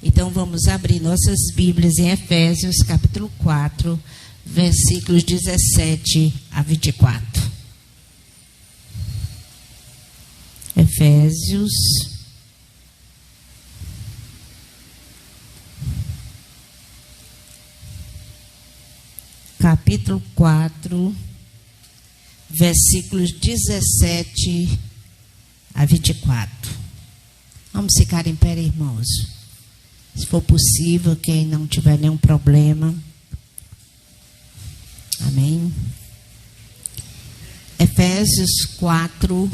Então vamos abrir nossas Bíblias em Efésios, capítulo 4, versículos 17 a 24. Efésios, capítulo 4, versículos 17 a 24. Vamos ficar em pé, irmãos. Se for possível, quem não tiver nenhum problema. Amém. Efésios 4,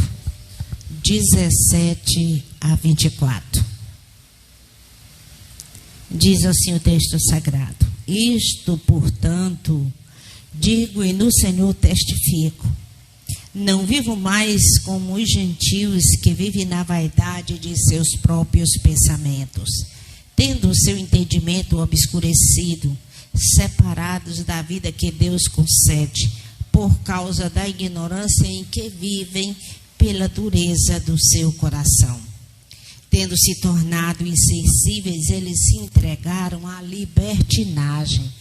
17 a 24. Diz assim o texto sagrado: Isto, portanto, digo e no Senhor testifico, não vivo mais como os gentios que vivem na vaidade de seus próprios pensamentos, tendo o seu entendimento obscurecido, separados da vida que Deus concede, por causa da ignorância em que vivem, pela dureza do seu coração. Tendo se tornado insensíveis, eles se entregaram à libertinagem,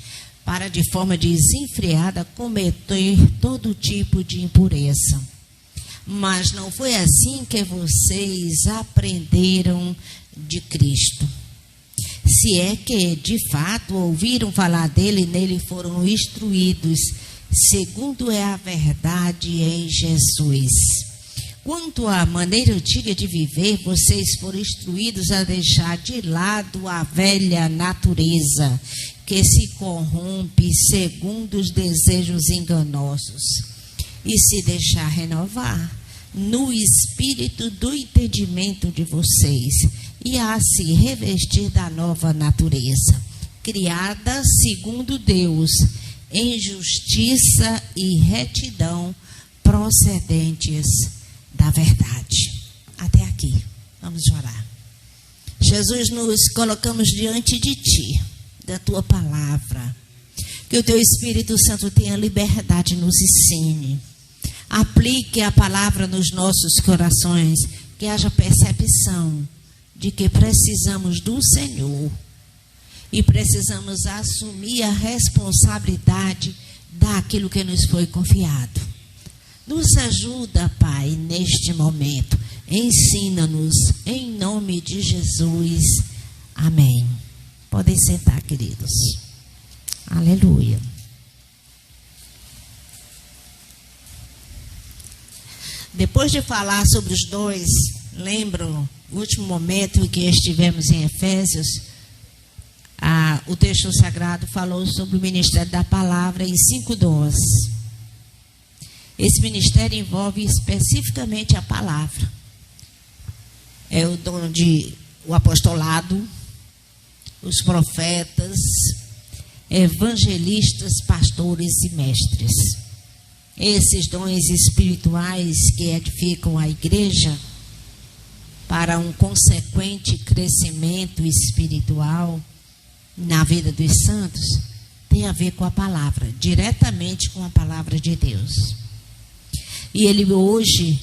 para de forma desenfreada cometer todo tipo de impureza. Mas não foi assim que vocês aprenderam de Cristo. Se é que, de fato, ouviram falar dele e nele foram instruídos, segundo é a verdade em Jesus. Quanto à maneira antiga de viver, vocês foram instruídos a deixar de lado a velha natureza, que se corrompe segundo os desejos enganosos, e se deixar renovar no espírito do entendimento de vocês, e a se revestir da nova natureza, criada segundo Deus, em justiça e retidão procedentes da verdade. Até aqui. Vamos orar. Jesus, nos colocamos diante de Ti, da Tua palavra. Que o Teu Espírito Santo tenha liberdade, nos ensine. Aplique a palavra nos nossos corações. Que haja percepção de que precisamos do Senhor. E precisamos assumir a responsabilidade daquilo que nos foi confiado. Nos ajuda, Pai, neste momento. Ensina-nos, em nome de Jesus. Amém. Podem sentar, queridos. Aleluia. Depois de falar sobre os dois, lembram o último momento em que estivemos em Efésios? O texto sagrado falou sobre o ministério da palavra em 5 dons. Esse ministério envolve especificamente a palavra. É o dom de o apostolado, os profetas, evangelistas, pastores e mestres. Esses dons espirituais que edificam a igreja para um consequente crescimento espiritual na vida dos santos, tem a ver com a palavra, diretamente com a palavra de Deus. E ele hoje,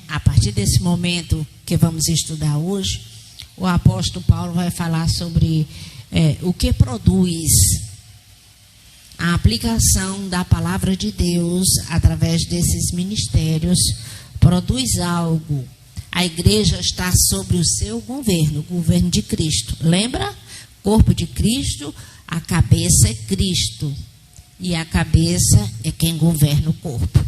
a partir desse momento que vamos estudar hoje, o apóstolo Paulo vai falar sobre o que produz a aplicação da palavra de Deus através desses ministérios, produz algo. A igreja está sobre o seu governo, o governo de Cristo. Lembra? Corpo de Cristo, a cabeça é Cristo. E a cabeça é quem governa o corpo.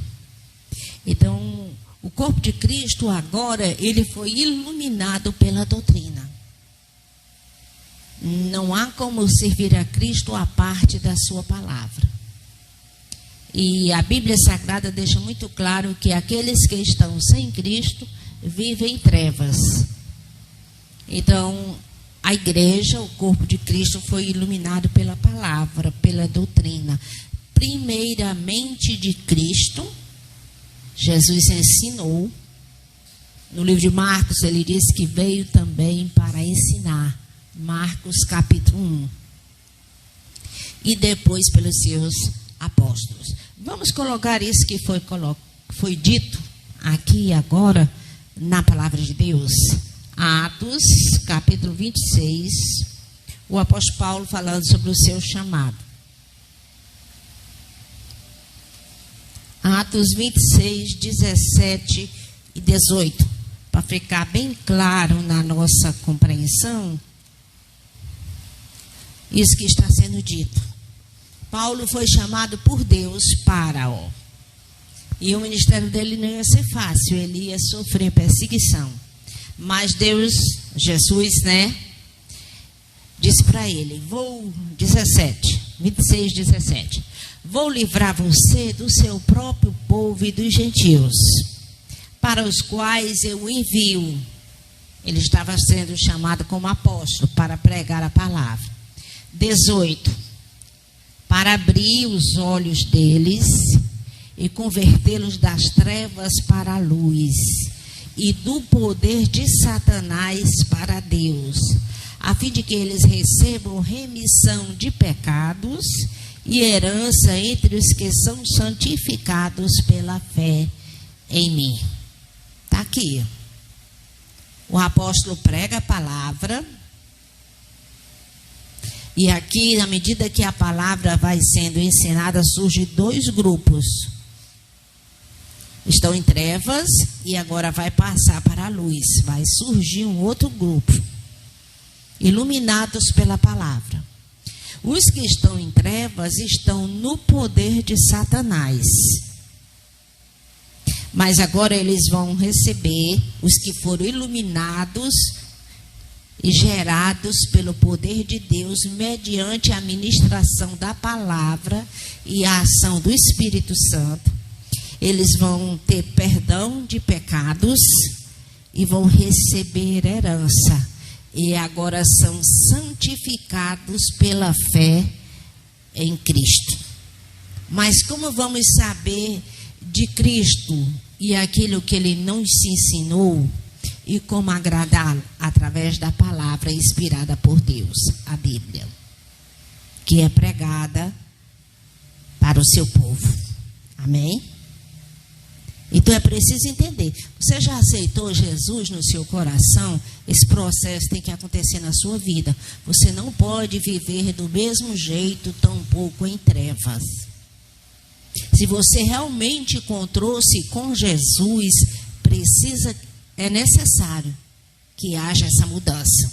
Então, o corpo de Cristo agora, ele foi iluminado pela doutrina. Não há como servir a Cristo à parte da sua palavra. E a Bíblia Sagrada deixa muito claro que aqueles que estão sem Cristo vivem em trevas. Então, a igreja, o corpo de Cristo, foi iluminado pela palavra, pela doutrina. Primeiramente de Cristo, Jesus ensinou. No livro de Marcos, ele diz que veio também para ensinar. Marcos capítulo 1. E depois pelos seus apóstolos. Vamos colocar isso que foi dito aqui e agora na palavra de Deus. Atos capítulo 26, o apóstolo Paulo falando sobre o seu chamado. Atos 26, 17 e 18. Para ficar bem claro na nossa compreensão, isso que está sendo dito. Paulo foi chamado por Deus para, e o ministério dele não ia ser fácil, ele ia sofrer perseguição. Mas Deus, Jesus, disse para ele, 26, 17, vou livrar você do seu próprio povo e dos gentios, para os quais eu o envio. Ele estava sendo chamado como apóstolo para pregar a palavra. 18, para abrir os olhos deles e convertê-los das trevas para a luz e do poder de Satanás para Deus, a fim de que eles recebam remissão de pecados e herança entre os que são santificados pela fé em mim. Está aqui. O apóstolo prega a palavra, e aqui, na medida que a palavra vai sendo ensinada, surgem dois grupos. Estão em trevas e agora vai passar para a luz. Vai surgir um outro grupo, iluminados pela palavra. Os que estão em trevas estão no poder de Satanás. Mas agora eles vão receber, os que foram iluminados e gerados pelo poder de Deus, mediante a ministração da palavra e a ação do Espírito Santo. Eles vão ter perdão de pecados e vão receber herança. E agora são santificados pela fé em Cristo. Mas como vamos saber de Cristo e aquilo que ele nos ensinou e como agradá-lo? Através da palavra inspirada por Deus, a Bíblia, que é pregada para o seu povo. Amém? Então é preciso entender. Você já aceitou Jesus no seu coração? Esse processo tem que acontecer na sua vida. Você não pode viver do mesmo jeito, tampouco em trevas. Se você realmente encontrou-se com Jesus, é necessário que haja essa mudança.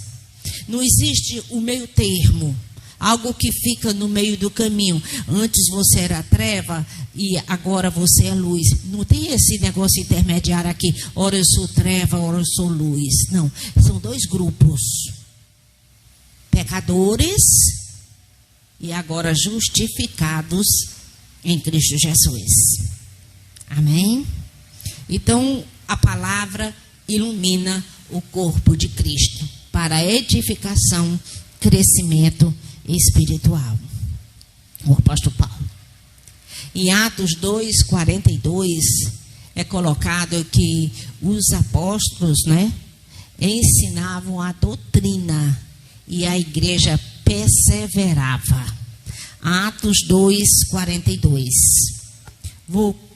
Não existe o meio termo, algo que fica no meio do caminho. Antes você era treva e agora você é luz. Não tem esse negócio intermediário aqui. Ora eu sou treva, ora eu sou luz. Não, são dois grupos. Pecadores e agora justificados em Cristo Jesus. Amém? Então, a palavra ilumina o corpo de Cristo para edificação, crescimento espiritual. O apóstolo Paulo. Em Atos 2, 42, é colocado que os apóstolos, ensinavam a doutrina e a igreja perseverava. Atos 2, 42.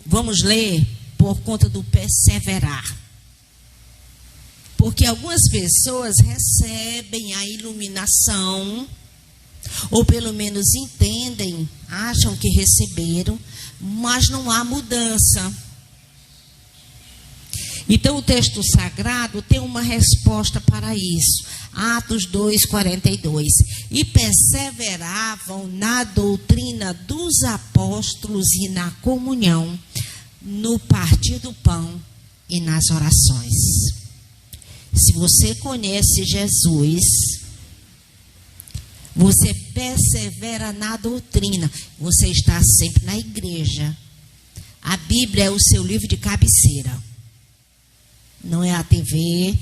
Vamos ler por conta do perseverar. Porque algumas pessoas recebem a iluminação, ou pelo menos entendem, acham que receberam, mas não há mudança. Então o texto sagrado tem uma resposta para isso. Atos 2, 42. E perseveravam na doutrina dos apóstolos e na comunhão, no partir do pão e nas orações. Se você conhece Jesus, você persevera na doutrina, você está sempre na igreja. A Bíblia é o seu livro de cabeceira. Não é a TV,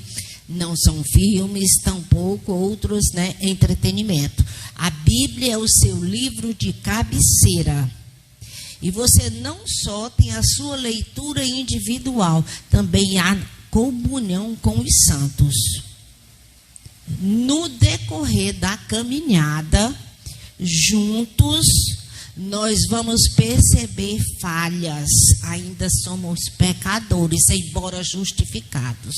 não são filmes, tampouco outros, entretenimento. A Bíblia é o seu livro de cabeceira. E você não só tem a sua leitura individual, também há comunhão com os santos. No decorrer da caminhada, juntos, nós vamos perceber falhas. Ainda somos pecadores, embora justificados.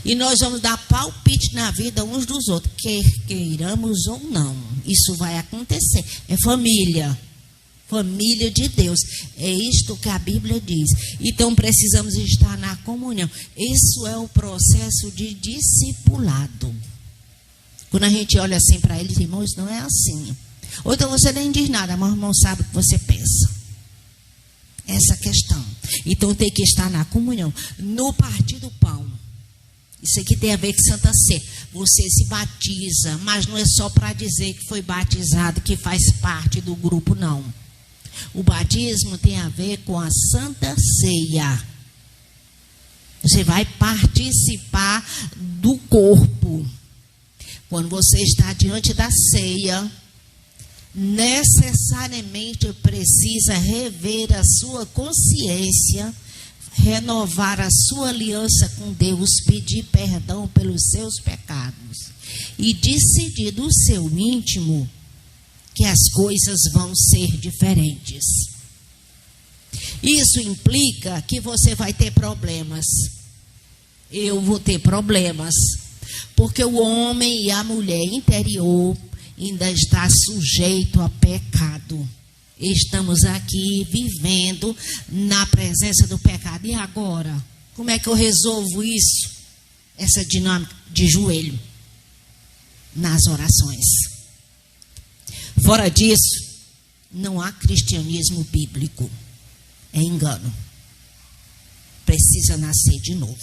E nós vamos dar palpite na vida uns dos outros, quer queiramos ou não. Isso vai acontecer. É família. Família de Deus. É isto que a Bíblia diz. Então precisamos estar na comunhão. Isso é o processo de discipulado. Quando a gente olha assim para eles, irmãos, não é assim. Ou então você nem diz nada, mas o irmão sabe o que você pensa. Essa questão. Então tem que estar na comunhão. No partir do pão. Isso aqui tem a ver com Santa Ceia. Você se batiza, mas não é só para dizer que foi batizado, que faz parte do grupo, não. O batismo tem a ver com a Santa Ceia. Você vai participar do corpo. Quando você está diante da ceia, necessariamente precisa rever a sua consciência, renovar a sua aliança com Deus, pedir perdão pelos seus pecados e decidir do seu íntimo que as coisas vão ser diferentes. Isso implica que você vai ter problemas. Eu vou ter problemas, porque o homem e a mulher interior ainda está sujeito a pecado. Estamos aqui vivendo na presença do pecado. E agora? Como é que eu resolvo isso? Essa dinâmica de joelho nas orações. Fora disso, não há cristianismo bíblico. É engano. Precisa nascer de novo.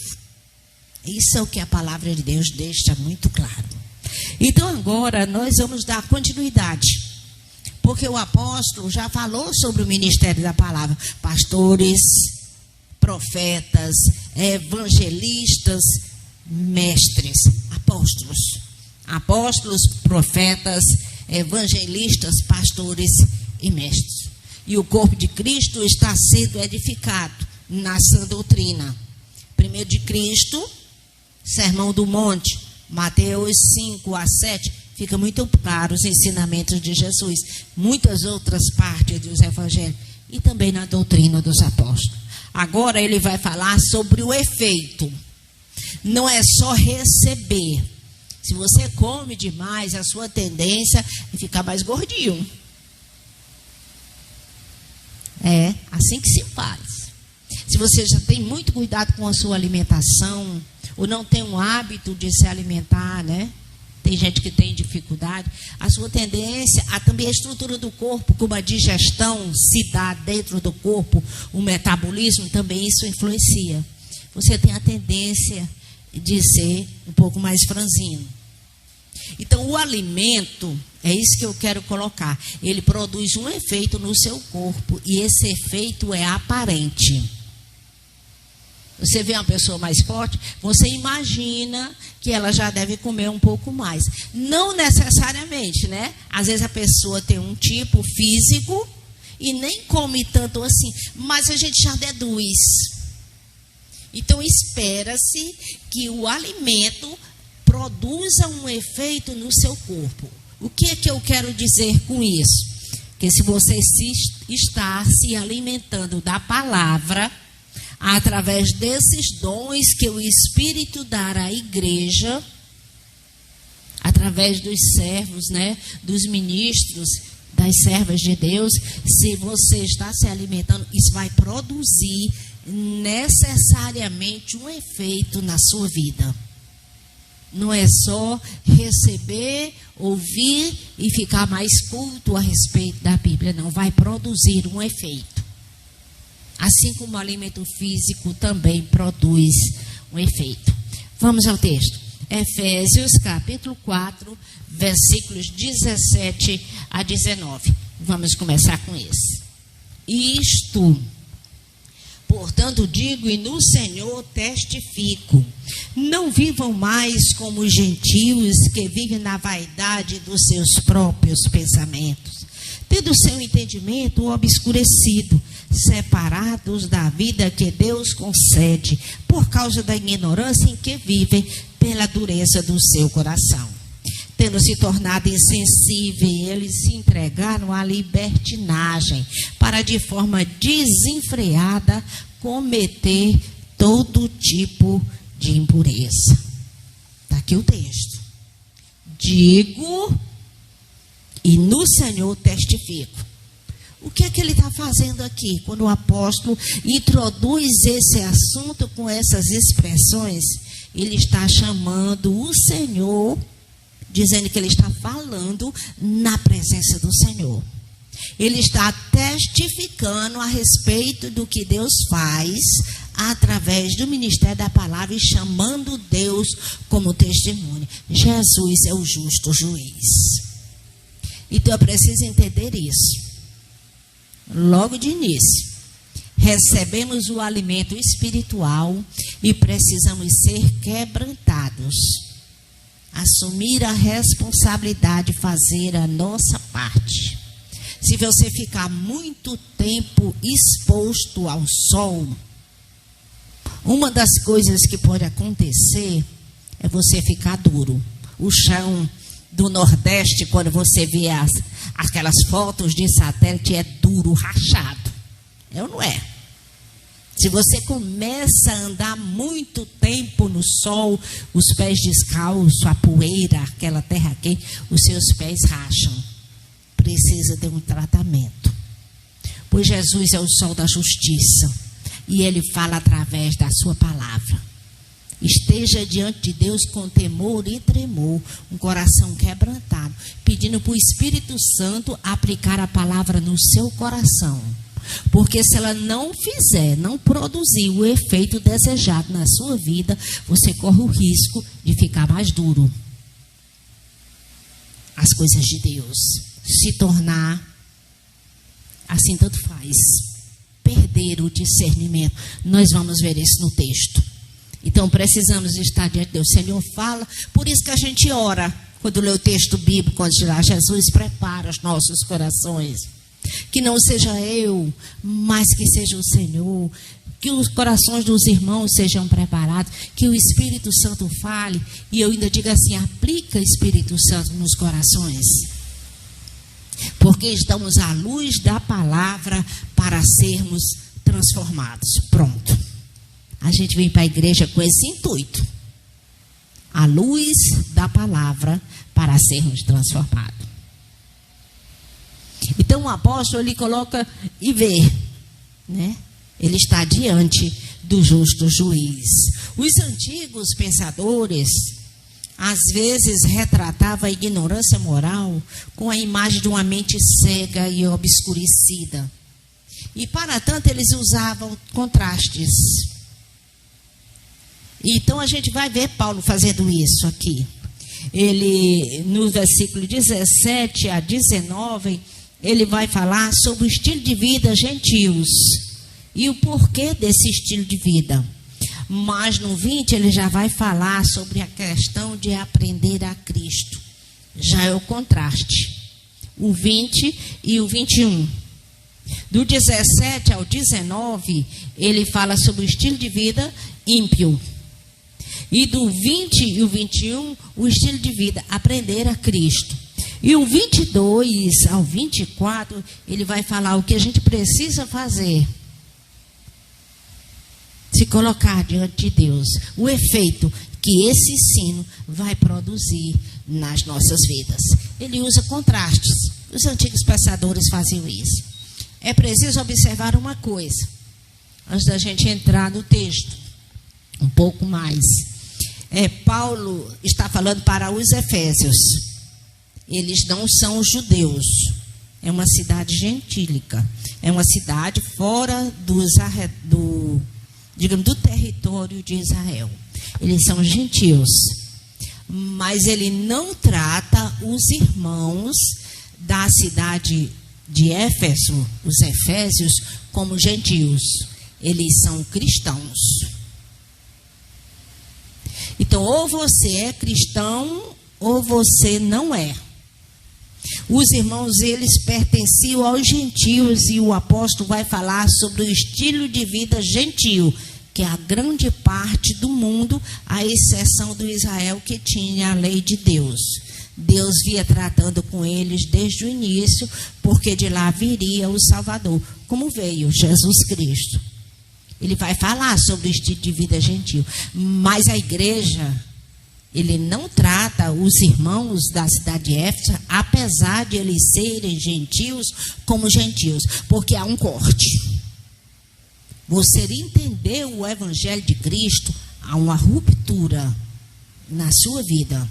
Isso é o que a palavra de Deus deixa muito claro. Então agora nós vamos dar continuidade. Porque o apóstolo já falou sobre o ministério da palavra. Pastores, profetas, evangelistas, mestres, apóstolos. Apóstolos, profetas, evangelistas, pastores e mestres. E o corpo de Cristo está sendo edificado na sã doutrina. Primeiro de Cristo, Sermão do Monte, Mateus 5-7, fica muito claro os ensinamentos de Jesus. Muitas outras partes dos evangelhos e também na doutrina dos apóstolos. Agora ele vai falar sobre o efeito. Não é só receber. Se você come demais, a sua tendência é ficar mais gordinho. É assim que se faz. Se você já tem muito cuidado com a sua alimentação, ou não tem um hábito de se alimentar, né? Tem gente que tem dificuldade. A sua tendência, também a estrutura do corpo, como a digestão se dá dentro do corpo, o metabolismo, também isso influencia. Você tem a tendência de ser um pouco mais franzino. Então, o alimento, é isso que eu quero colocar, ele produz um efeito no seu corpo, e esse efeito é aparente. Você vê uma pessoa mais forte, você imagina que ela já deve comer um pouco mais. Não necessariamente, né? Às vezes a pessoa tem um tipo físico e nem come tanto assim, mas a gente já deduz. Então, espera-se que o alimento produza um efeito no seu corpo. O que é que eu quero dizer com isso? Que se você está se alimentando da palavra, através desses dons que o Espírito dá à igreja, através dos servos, né, dos ministros, das servas de Deus, se você está se alimentando, isso vai produzir necessariamente um efeito na sua vida. Não é só receber, ouvir e ficar mais culto a respeito da Bíblia, não, vai produzir um efeito. Assim como o alimento físico também produz um efeito. Vamos ao texto. Efésios, capítulo 4, versículos 17 a 19. Vamos começar com esse. Isto, portanto, digo e no Senhor testifico, não vivam mais como os gentios que vivem na vaidade dos seus próprios pensamentos, tendo seu entendimento obscurecido, separados da vida que Deus concede, por causa da ignorância em que vivem, pela dureza do seu coração. Tendo se tornado insensíveis, eles se entregaram à libertinagem, para de forma desenfreada cometer todo tipo de impureza. aqui o texto. Digo e no Senhor testifico. O que é que ele está fazendo aqui? Quando o apóstolo introduz esse assunto com essas expressões, ele está chamando o Senhor, dizendo que ele está falando na presença do Senhor. Ele está testificando a respeito do que Deus faz através do ministério da palavra e chamando Deus como testemunho. Jesus é o justo juiz. Então eu preciso entender isso. Logo de início, recebemos o alimento espiritual e precisamos ser quebrantados. Assumir a responsabilidade de fazer a nossa parte. Se você ficar muito tempo exposto ao sol, uma das coisas que pode acontecer é você ficar duro. O chão do Nordeste, quando você vê aquelas fotos de satélite, é duro, rachado. É ou não é? Se você começa a andar muito tempo no sol, os pés descalços, a poeira, aquela terra quente, os seus pés racham. Precisa de um tratamento. Pois Jesus é o sol da justiça. E ele fala através da sua palavra. Esteja diante de Deus com temor e tremor, um coração quebrantado, pedindo para o Espírito Santo aplicar a palavra no seu coração. Porque se ela não fizer, não produzir o efeito desejado na sua vida, você corre o risco de ficar mais duro. As coisas de Deus. Se tornar, assim tanto faz, perder o discernimento. Nós vamos ver isso no texto. Então precisamos estar diante de Deus. O Senhor fala, por isso que a gente ora. Quando lê o texto bíblico, quando dirá, Jesus prepara os nossos corações. Que não seja eu, mas que seja o Senhor. Que os corações dos irmãos sejam preparados. Que o Espírito Santo fale. E eu ainda digo assim, aplica o Espírito Santo nos corações. Porque estamos à luz da palavra para sermos transformados. Pronto. A gente vem para a igreja com esse intuito. A luz da palavra para sermos transformados. Então o apóstolo ele coloca e vê, né? Ele está diante do justo juiz. Os antigos pensadores às vezes retratavam a ignorância moral com a imagem de uma mente cega e obscurecida. E para tanto eles usavam contrastes. Então a gente vai ver Paulo fazendo isso aqui. Ele, no versículo 17 a 19, ele vai falar sobre o estilo de vida gentios e o porquê desse estilo de vida. Mas no 20 ele já vai falar sobre a questão de aprender a Cristo. Já é o contraste. O 20 e o 21. Do 17 ao 19, ele fala sobre o estilo de vida ímpio. E do 20 e o 21, o estilo de vida, aprender a Cristo. E o 22 ao 24, ele vai falar o que a gente precisa fazer. Se colocar diante de Deus. O efeito que esse ensino vai produzir nas nossas vidas. Ele usa contrastes. Os antigos pensadores faziam isso. É preciso observar uma coisa, antes da gente entrar no texto, um pouco mais. Paulo está falando para os efésios. Eles não são judeus. É uma cidade gentílica. É uma cidade fora do território de Israel. Eles são gentios. Mas ele não trata os irmãos da cidade de Éfeso, os efésios, como gentios. Eles são cristãos. Então, ou você é cristão, ou você não é. Os irmãos, eles pertenciam aos gentios, e o apóstolo vai falar sobre o estilo de vida gentio, que é a grande parte do mundo, à exceção do Israel, que tinha a lei de Deus. Deus via tratando com eles desde o início, porque de lá viria o Salvador, como veio Jesus Cristo. Ele vai falar sobre o estilo de vida gentil. Mas a igreja, ele não trata os irmãos da cidade de Éfeso, apesar de eles serem gentios, como gentios, porque há um corte. Você entender o evangelho de Cristo, há uma ruptura na sua vida.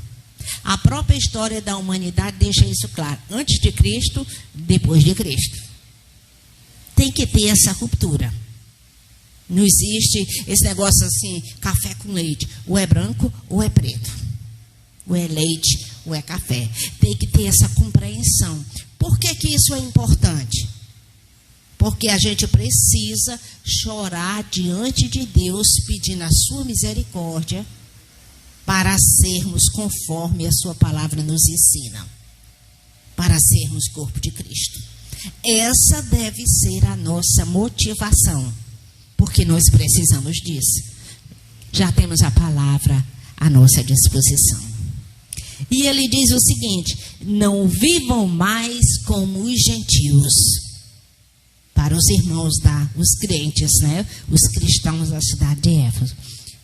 A própria história da humanidade deixa isso claro. Antes de Cristo, depois de Cristo. Tem que ter essa ruptura. Não existe esse negócio assim, café com leite. Ou é branco ou é preto. Ou é leite ou é café. Tem que ter essa compreensão. Por que que isso é importante? Porque a gente precisa chorar diante de Deus, pedindo a sua misericórdia, para sermos conforme a sua palavra nos ensina. Para sermos corpo de Cristo. Essa deve ser a nossa motivação. Porque nós precisamos disso. Já temos a palavra à nossa disposição. E ele diz o seguinte: não vivam mais como os gentios. Para os irmãos os crentes, né? Os cristãos da cidade de Éfeso.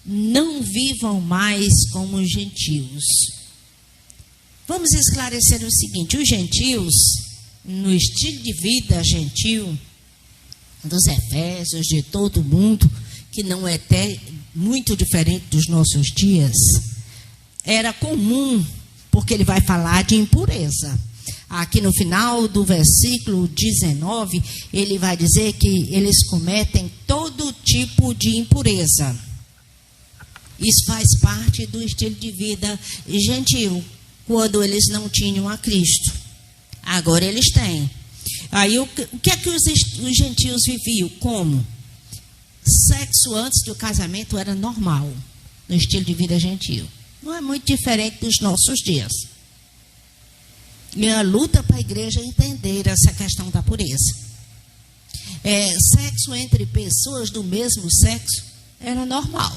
Não vivam mais como os gentios. Vamos esclarecer o seguinte: os gentios, no estilo de vida gentil, dos Efésios, de todo mundo, que não é até muito diferente dos nossos dias, era comum, porque ele vai falar de impureza. Aqui no final do versículo 19, ele vai dizer que eles cometem todo tipo de impureza. Isso faz parte do estilo de vida gentil, quando eles não tinham a Cristo. Agora eles têm. Aí o que é que os gentios viviam? Como? Sexo antes do casamento era normal, no estilo de vida gentil. Não é muito diferente dos nossos dias. E a luta para a igreja entender essa questão da pureza. Sexo entre pessoas do mesmo sexo era normal.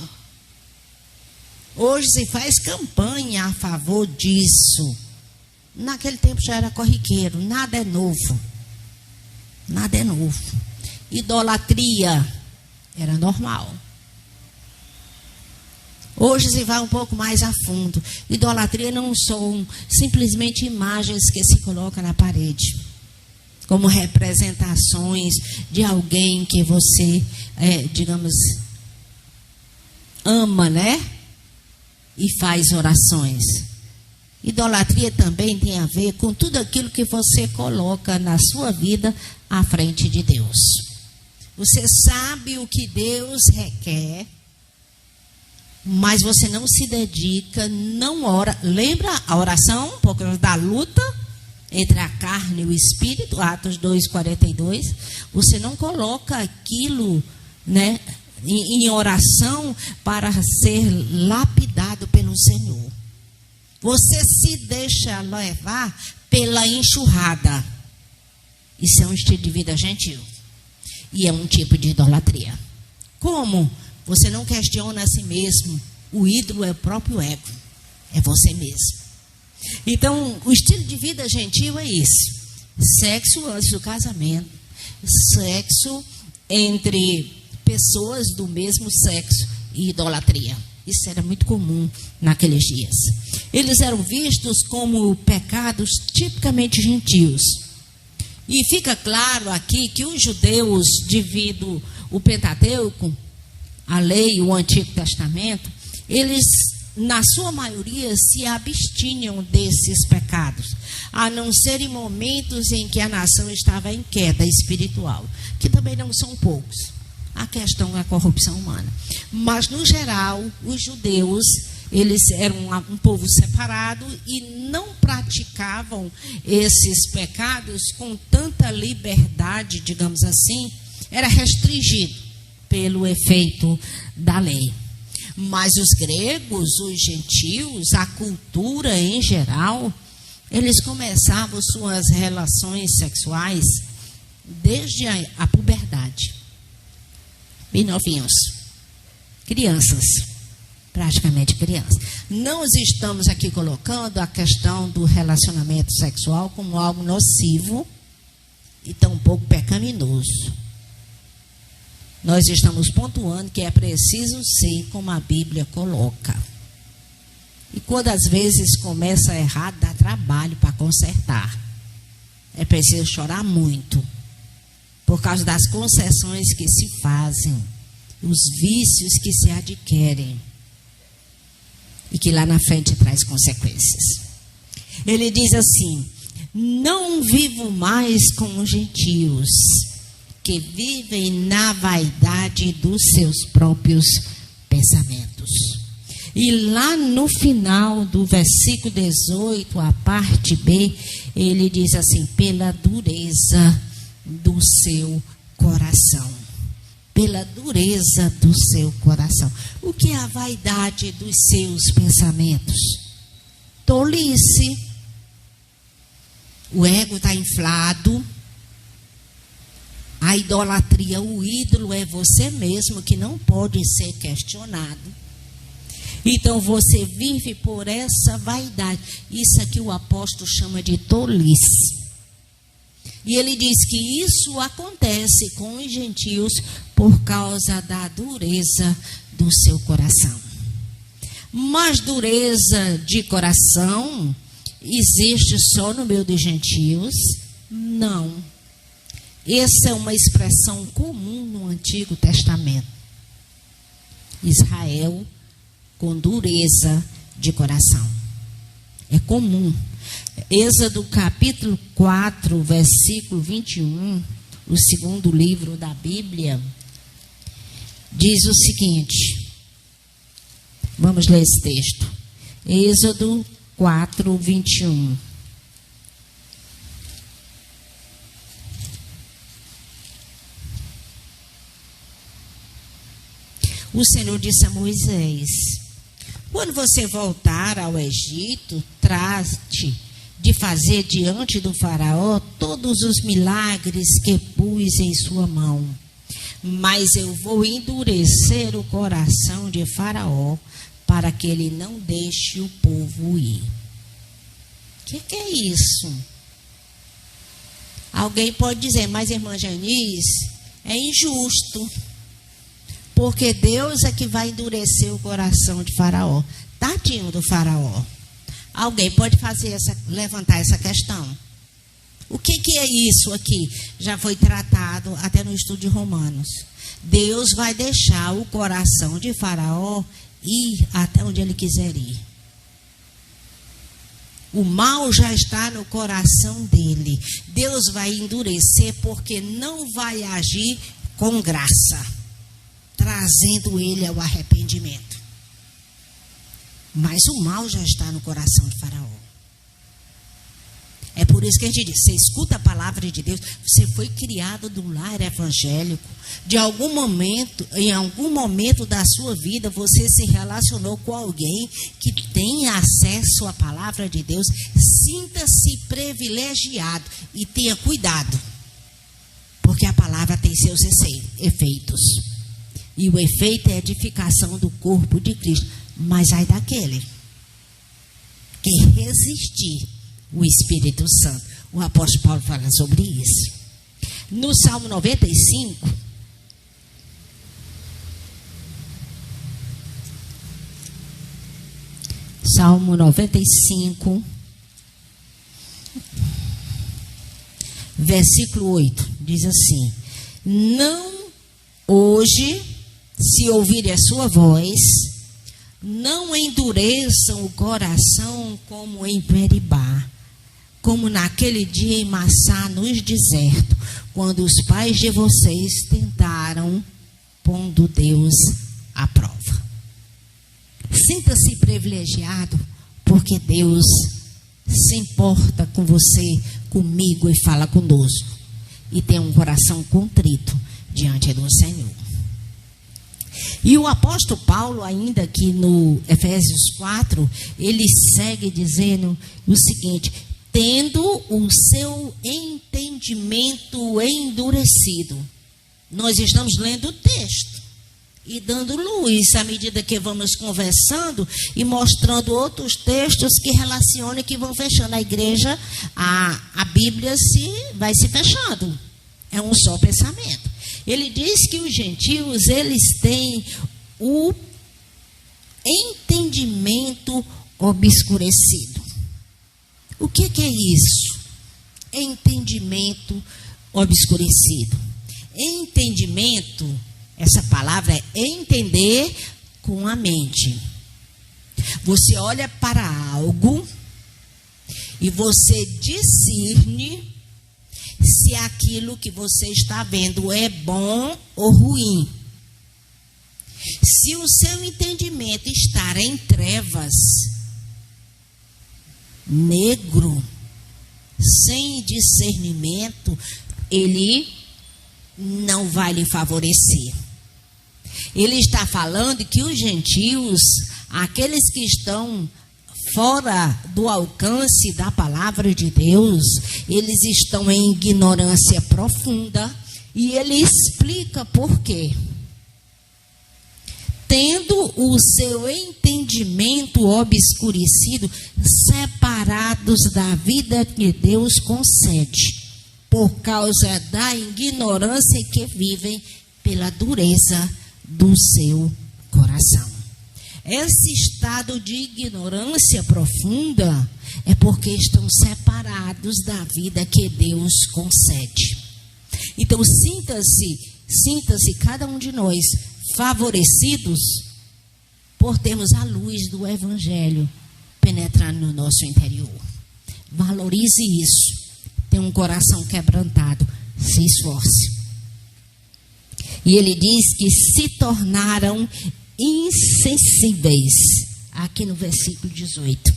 Hoje se faz campanha a favor disso. Naquele tempo já era corriqueiro, nada é novo. Nada é novo. Idolatria era normal. Hoje se vai um pouco mais a fundo. Idolatria não são simplesmente imagens que se colocam na parede, como representações de alguém que você, digamos, ama, né? E faz orações. Idolatria também tem a ver com tudo aquilo que você coloca na sua vida à frente de Deus. Você sabe o que Deus requer, mas você não se dedica, não ora. Lembra a oração, por causa da luta entre a carne e o espírito, Atos 2:42. Você não coloca aquilo, né, em oração para ser lapidado pelo Senhor. Você se deixa levar pela enxurrada. Isso é um estilo de vida gentil. E é um tipo de idolatria. Como? Você não questiona a si mesmo. O ídolo é o próprio ego. É você mesmo. Então, o estilo de vida gentil é esse. Sexo antes do casamento. Sexo entre pessoas do mesmo sexo e idolatria. Isso era muito comum naqueles dias. Eles eram vistos como pecados tipicamente gentios. E fica claro aqui que os judeus, devido ao Pentateuco, a lei, o Antigo Testamento, eles, na sua maioria, se abstinham desses pecados, a não ser em momentos em que a nação estava em queda espiritual, que também não são poucos. A questão da corrupção humana. Mas, no geral, os judeus, eles eram um povo separado e não praticavam esses pecados com tanta liberdade, digamos assim. Era restringido pelo efeito da lei. Mas os gregos, os gentios, a cultura em geral, eles começavam suas relações sexuais desde a puberdade. Bem novinhos, crianças, praticamente crianças. Não estamos aqui colocando a questão do relacionamento sexual como algo nocivo e tampouco pecaminoso. Nós estamos pontuando que é preciso ser como a Bíblia coloca. E quando às vezes começa a errar, dá trabalho para consertar. É preciso chorar muito, por causa das concessões que se fazem, os vícios que se adquirem, e que lá na frente traz consequências. Ele diz assim: não vivo mais como os gentios, que vivem na vaidade dos seus próprios pensamentos. E lá no final do versículo 18, a parte B, ele diz assim: pela dureza do seu coração. Pela dureza do seu coração. O que é a vaidade dos seus pensamentos? Tolice. O ego está inflado. A idolatria, o ídolo é você mesmo, que não pode ser questionado. Então você vive por essa vaidade. Isso aqui o apóstolo chama de tolice. E ele diz que isso acontece com os gentios por causa da dureza do seu coração. Mas dureza de coração existe só no meio dos gentios? Não. Essa é uma expressão comum no Antigo Testamento. Israel com dureza de coração. É comum. Êxodo capítulo 4, versículo 21, o segundo livro da Bíblia, diz o seguinte. Vamos ler esse texto. Êxodo 4, 21. O Senhor disse a Moisés: quando você voltar ao Egito, trate de fazer diante do faraó todos os milagres que pus em sua mão. Mas eu vou endurecer o coração de faraó para que ele não deixe o povo ir. O que é isso? Alguém pode dizer: mas irmã Janice, é injusto. Porque Deus é que vai endurecer o coração de faraó. Tadinho do faraó. Alguém pode levantar essa questão. O que é isso aqui? Já foi tratado até no estudo de Romanos. Deus vai deixar o coração de faraó ir até onde ele quiser ir. O mal já está no coração dele. Deus vai endurecer porque não vai agir com graça, trazendo ele ao arrependimento. Mas o mal já está no coração de faraó. É por isso que a gente diz: você escuta a palavra de Deus, você foi criado do lar evangélico. De algum momento, em algum momento da sua vida, você se relacionou com alguém que tem acesso à palavra de Deus. Sinta-se privilegiado e tenha cuidado, porque a palavra tem seus efeitos. E o efeito é a edificação do corpo de Cristo. Mas ai daquele que resistir o Espírito Santo. O apóstolo Paulo fala sobre isso. No Salmo 95, Salmo 95, versículo 8, diz assim: não hoje, se ouvirem a sua voz, não endureçam o coração como em Meribá, como naquele dia em Massá, nos desertos, quando os pais de vocês tentaram, pondo Deus à prova. Sinta-se privilegiado, porque Deus se importa com você, comigo, e fala conosco. E tem um coração contrito diante do Senhor. E o apóstolo Paulo, ainda aqui no Efésios 4, ele segue dizendo o seguinte: tendo o seu entendimento endurecido. Nós estamos lendo o texto e dando luz à medida que vamos conversando e mostrando outros textos que relacionam e que vão fechando. A igreja, a Bíblia vai se fechando. É um só pensamento. Ele diz que os gentios, eles têm o entendimento obscurecido. O que é isso? É entendimento obscurecido. Entendimento, essa palavra é entender com a mente. Você olha para algo e você discerne se aquilo que você está vendo é bom ou ruim. Se o seu entendimento estar em trevas, negro, sem discernimento, ele não vai lhe favorecer. Ele está falando que os gentios, aqueles que estão fora do alcance da palavra de Deus, eles estão em ignorância profunda, e ele explica por quê. Tendo o seu entendimento obscurecido, separados da vida que Deus concede, por causa da ignorância que vivem pela dureza do seu coração. Esse estado de ignorância profunda é porque estão separados da vida que Deus concede. Então, sinta-se cada um de nós favorecidos por termos a luz do Evangelho penetrando no nosso interior. Valorize isso. Tenha um coração quebrantado. Se esforce. E ele diz que se tornaram insensíveis. Aqui no versículo 18.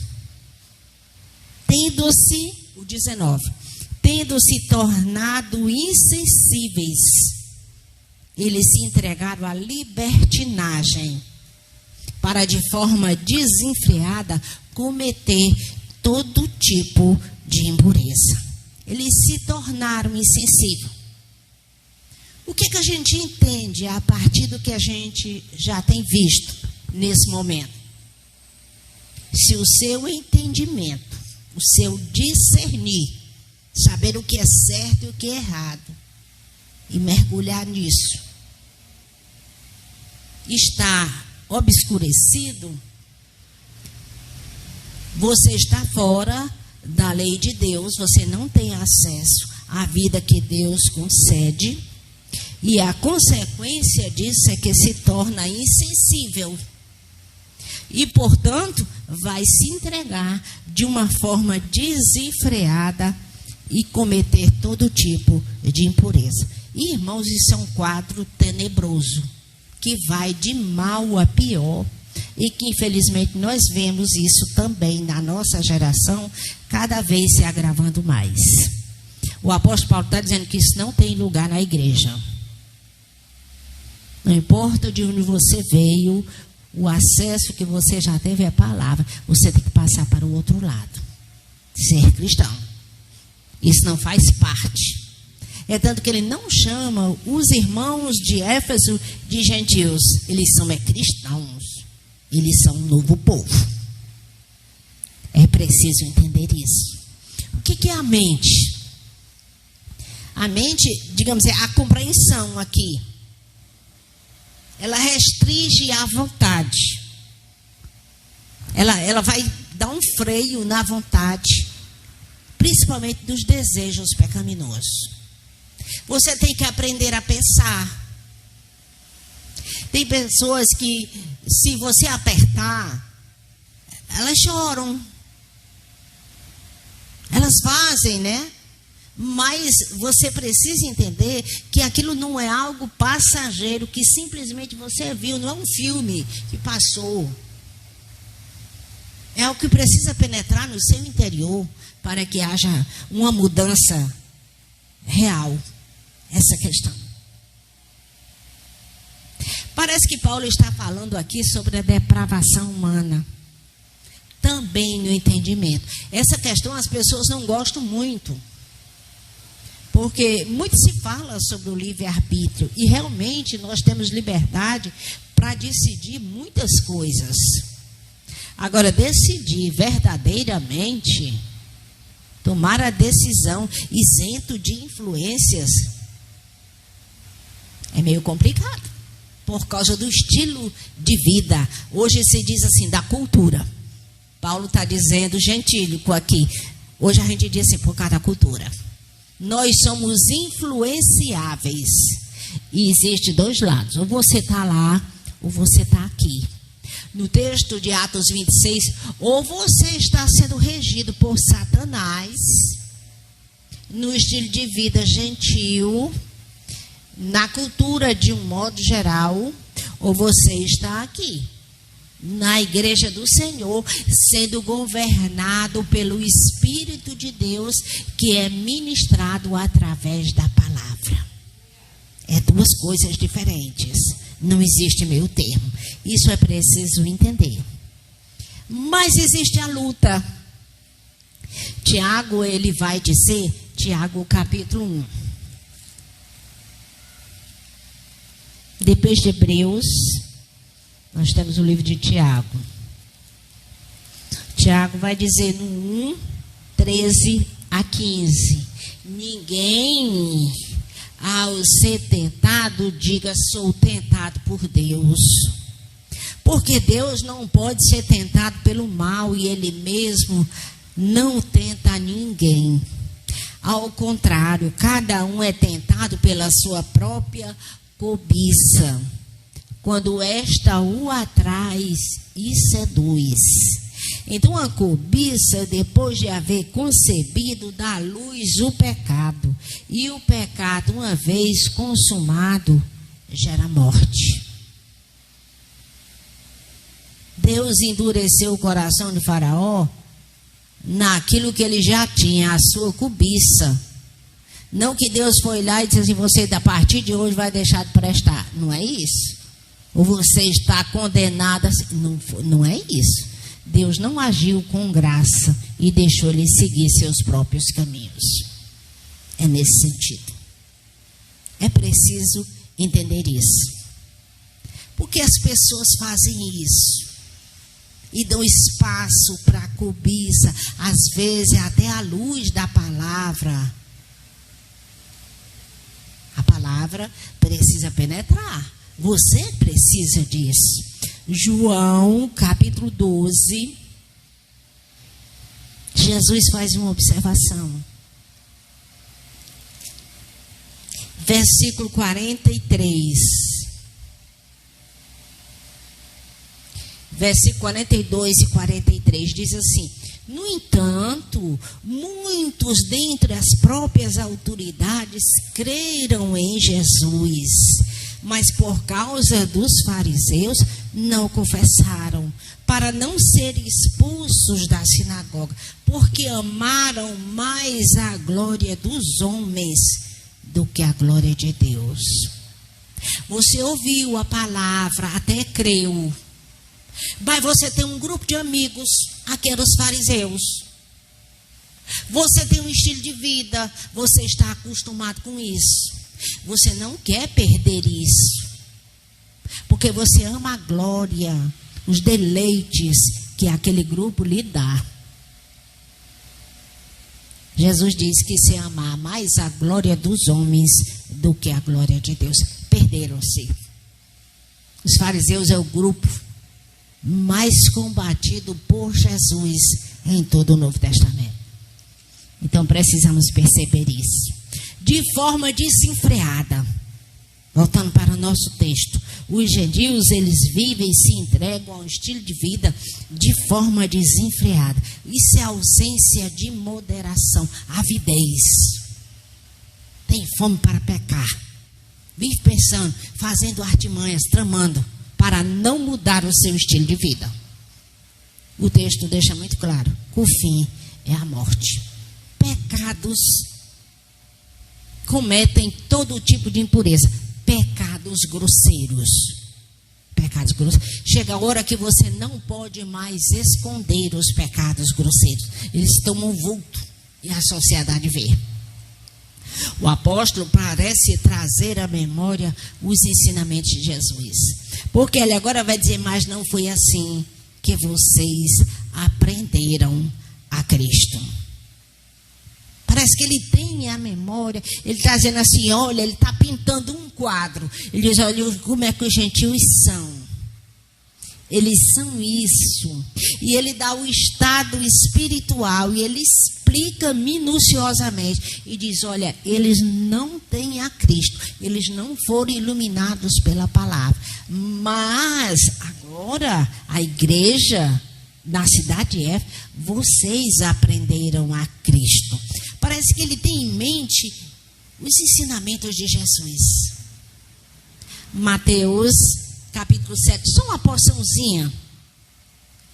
Tendo-se, o 19, tendo-se tornado insensíveis, eles se entregaram à libertinagem, para de forma desenfreada cometer todo tipo de impureza. Eles se tornaram insensíveis. O que a gente entende a partir do que a gente já tem visto nesse momento? Se o seu entendimento, o seu discernir, saber o que é certo e o que é errado, e mergulhar nisso, está obscurecido, você está fora da lei de Deus, você não tem acesso à vida que Deus concede, e a consequência disso é que se torna insensível. E, portanto, vai se entregar de uma forma desenfreada e cometer todo tipo de impureza. E, irmãos, isso é um quadro tenebroso, que vai de mal a pior, e que, infelizmente, nós vemos isso também na nossa geração, cada vez se agravando mais. O apóstolo Paulo está dizendo que isso não tem lugar na igreja. Não importa de onde você veio, o acesso que você já teve à palavra, você tem que passar para o outro lado. Ser cristão. Isso não faz parte. É tanto que ele não chama os irmãos de Éfeso de gentios. Eles são cristãos. Eles são um novo povo. É preciso entender isso. O que é a mente? A mente, digamos, é a compreensão aqui. Ela restringe a vontade. Ela vai dar um freio na vontade, principalmente dos desejos pecaminosos. Você tem que aprender a pensar. Tem pessoas que, se você apertar, elas choram. Elas fazem, né? Mas você precisa entender que aquilo não é algo passageiro, que simplesmente você viu, não é um filme que passou. É algo que precisa penetrar no seu interior para que haja uma mudança real. Essa questão. Parece que Paulo está falando aqui sobre a depravação humana. Também no entendimento. Essa questão as pessoas não gostam muito. Porque muito se fala sobre o livre-arbítrio. E realmente nós temos liberdade para decidir muitas coisas. Agora, decidir verdadeiramente, tomar a decisão isento de influências, é meio complicado. Por causa do estilo de vida. Hoje se diz assim, da cultura. Paulo está dizendo gentílico aqui. Hoje a gente diz assim, por causa da cultura. Nós somos influenciáveis. E existe dois lados. Ou você está lá, ou você está aqui. No texto de Atos 26, ou você está sendo regido por Satanás, no estilo de vida gentil, na cultura de um modo geral, ou você está aqui, na igreja do Senhor, sendo governado pelo Espírito de Deus, que é ministrado através da palavra. É duas coisas diferentes. Não existe meio termo. Isso é preciso entender. Mas existe a luta. Tiago, ele vai dizer, Tiago capítulo 1. Depois de Hebreus, nós temos o livro de Tiago. Tiago vai dizer no 1, 13 a 15. Ninguém, ao ser tentado, diga, sou tentado por Deus. Porque Deus não pode ser tentado pelo mal e Ele mesmo não tenta ninguém. Ao contrário, cada um é tentado pela sua própria cobiça, quando esta o atrai e seduz. Então a cobiça, depois de haver concebido, dá à luz o pecado. E o pecado, uma vez consumado, gera morte. Deus endureceu o coração de Faraó naquilo que ele já tinha, a sua cobiça. Não que Deus foi lá e disse assim, você a partir de hoje vai deixar de prestar. Não é isso. Ou você está condenada. Não é isso. Deus não agiu com graça e deixou ele seguir seus próprios caminhos. É nesse sentido. É preciso entender isso. Porque as pessoas fazem isso e dão espaço para a cobiça, às vezes até à luz da palavra. A palavra precisa penetrar. Você precisa disso. João, capítulo 12. Jesus faz uma observação. Versículo 43. Versículo 42 e 43 diz assim: no entanto, muitos dentre as próprias autoridades creram em Jesus, mas por causa dos fariseus não confessaram, para não serem expulsos da sinagoga, porque amaram mais a glória dos homens do que a glória de Deus. Você ouviu a palavra, até creu, mas você tem um grupo de amigos, aqueles fariseus. Você tem um estilo de vida, você está acostumado com isso. Você não quer perder isso, porque você ama a glória, os deleites que aquele grupo lhe dá. Jesus diz que se amar mais a glória dos homens do que a glória de Deus. Perderam-se. Os fariseus é o grupo mais combatido por Jesus em todo o Novo Testamento. Então precisamos perceber isso. De forma desenfreada. Voltando para o nosso texto. Os gentios, eles vivem e se entregam a um estilo de vida de forma desenfreada. Isso é ausência de moderação, avidez. Tem fome para pecar. Vive pensando, fazendo artimanhas, tramando, para não mudar o seu estilo de vida. O texto deixa muito claro que o fim é a morte. Pecados cometem todo tipo de impureza. Pecados grosseiros. Pecados grosseiros. Chega a hora que você não pode mais esconder os pecados grosseiros. Eles tomam vulto e a sociedade vê. O apóstolo parece trazer à memória os ensinamentos de Jesus. Porque ele agora vai dizer, mas não foi assim que vocês aprenderam a Cristo. Parece que ele tem a memória. Ele está dizendo assim, olha, ele está pintando um quadro. Ele diz, olha, como é que os gentios são. Eles são isso. e ele dá o estado espiritual, e ele explica minuciosamente, e diz, olha, eles não têm a Cristo, eles não foram iluminados pela palavra, mas agora a igreja na cidade de Éfeso, vocês aprenderam a Cristo. Parece que ele tem em mente os ensinamentos de Jesus. Mateus capítulo 7, só uma porçãozinha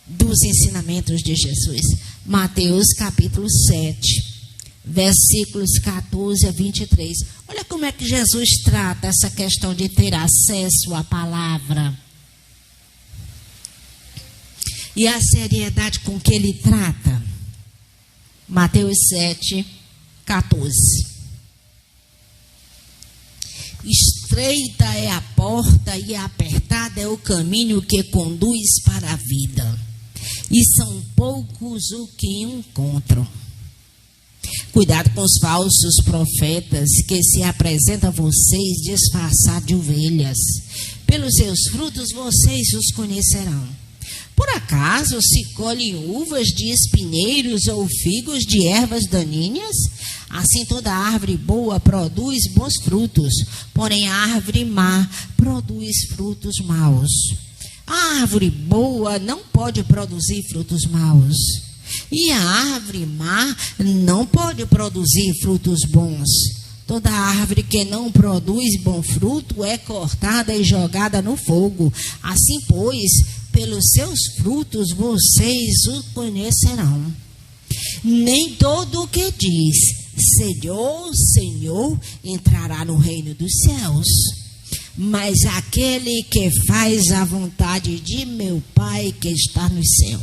dos ensinamentos de Jesus. Mateus capítulo 7, versículos 14 a 23. Olha como é que Jesus trata essa questão de ter acesso à palavra. E a seriedade com que ele trata. Mateus 7, 14. Estreita é a porta e apertada é o caminho que conduz para a vida, e são poucos os que encontram. Cuidado com os falsos profetas que se apresentam a vocês disfarçados de ovelhas. Pelos seus frutos vocês os conhecerão. Por acaso se colhem uvas de espinheiros ou figos de ervas daninhas? Assim toda árvore boa produz bons frutos, porém a árvore má produz frutos maus. A árvore boa não pode produzir frutos maus, e a árvore má não pode produzir frutos bons. Toda árvore que não produz bom fruto é cortada e jogada no fogo. Assim, pois, pelos seus frutos vocês o conhecerão. Nem todo o que diz, Senhor, Senhor, entrará no reino dos céus, mas aquele que faz a vontade de meu Pai que está no céu.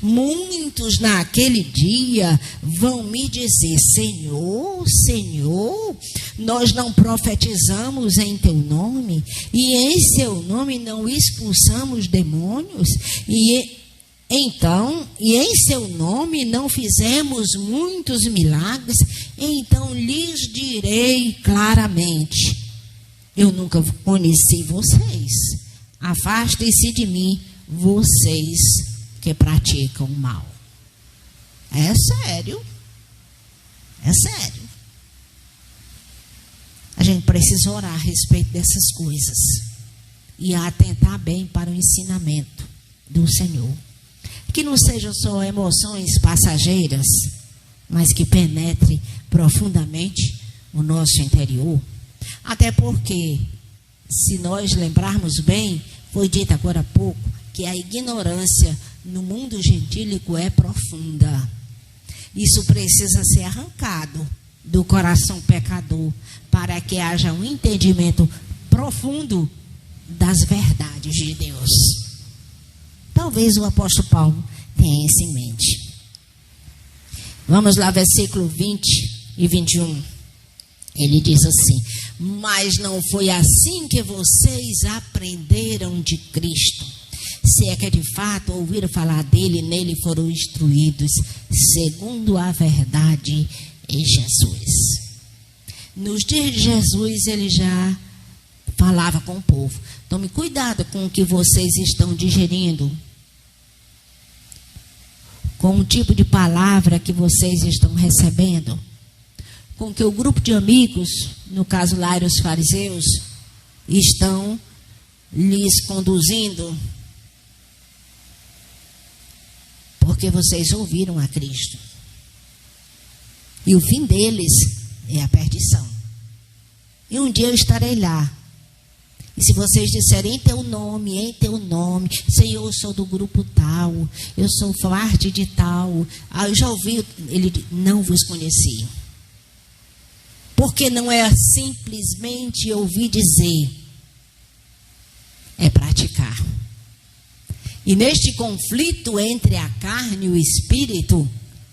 Muitos naquele dia vão me dizer, Senhor, Senhor, nós não profetizamos em teu nome, e em seu nome não expulsamos demônios, e em seu nome não fizemos muitos milagres. Então lhes direi claramente, eu nunca conheci vocês, afastem-se de mim, vocês que praticam o mal. É sério. É sério. A gente precisa orar a respeito dessas coisas e atentar bem para o ensinamento do Senhor. Que não sejam só emoções passageiras, mas que penetre profundamente o nosso interior. Até porque, se nós lembrarmos bem, foi dito agora há pouco, que a ignorância no mundo gentílico é profunda. Isso precisa ser arrancado do coração pecador, para que haja um entendimento profundo das verdades de Deus. Talvez o apóstolo Paulo tenha isso em mente. Vamos lá, versículo 20 e 21. Ele diz assim: mas não foi assim que vocês aprenderam de Cristo. Se é que de fato ouviram falar dele, nele foram instruídos, segundo a verdade em Jesus. Nos dias de Jesus, ele já falava com o povo. Tome cuidado com o que vocês estão digerindo, com o tipo de palavra que vocês estão recebendo, com que o grupo de amigos, no caso lá os fariseus, estão lhes conduzindo, porque vocês ouviram a Cristo. E o fim deles é a perdição. E um dia eu estarei lá. E se vocês disserem em teu nome, Senhor, eu sou do grupo tal, eu sou parte de tal. Eu já ouvi, ele não vos conheci. Porque não é simplesmente ouvir dizer, é praticar. E neste conflito entre a carne e o espírito,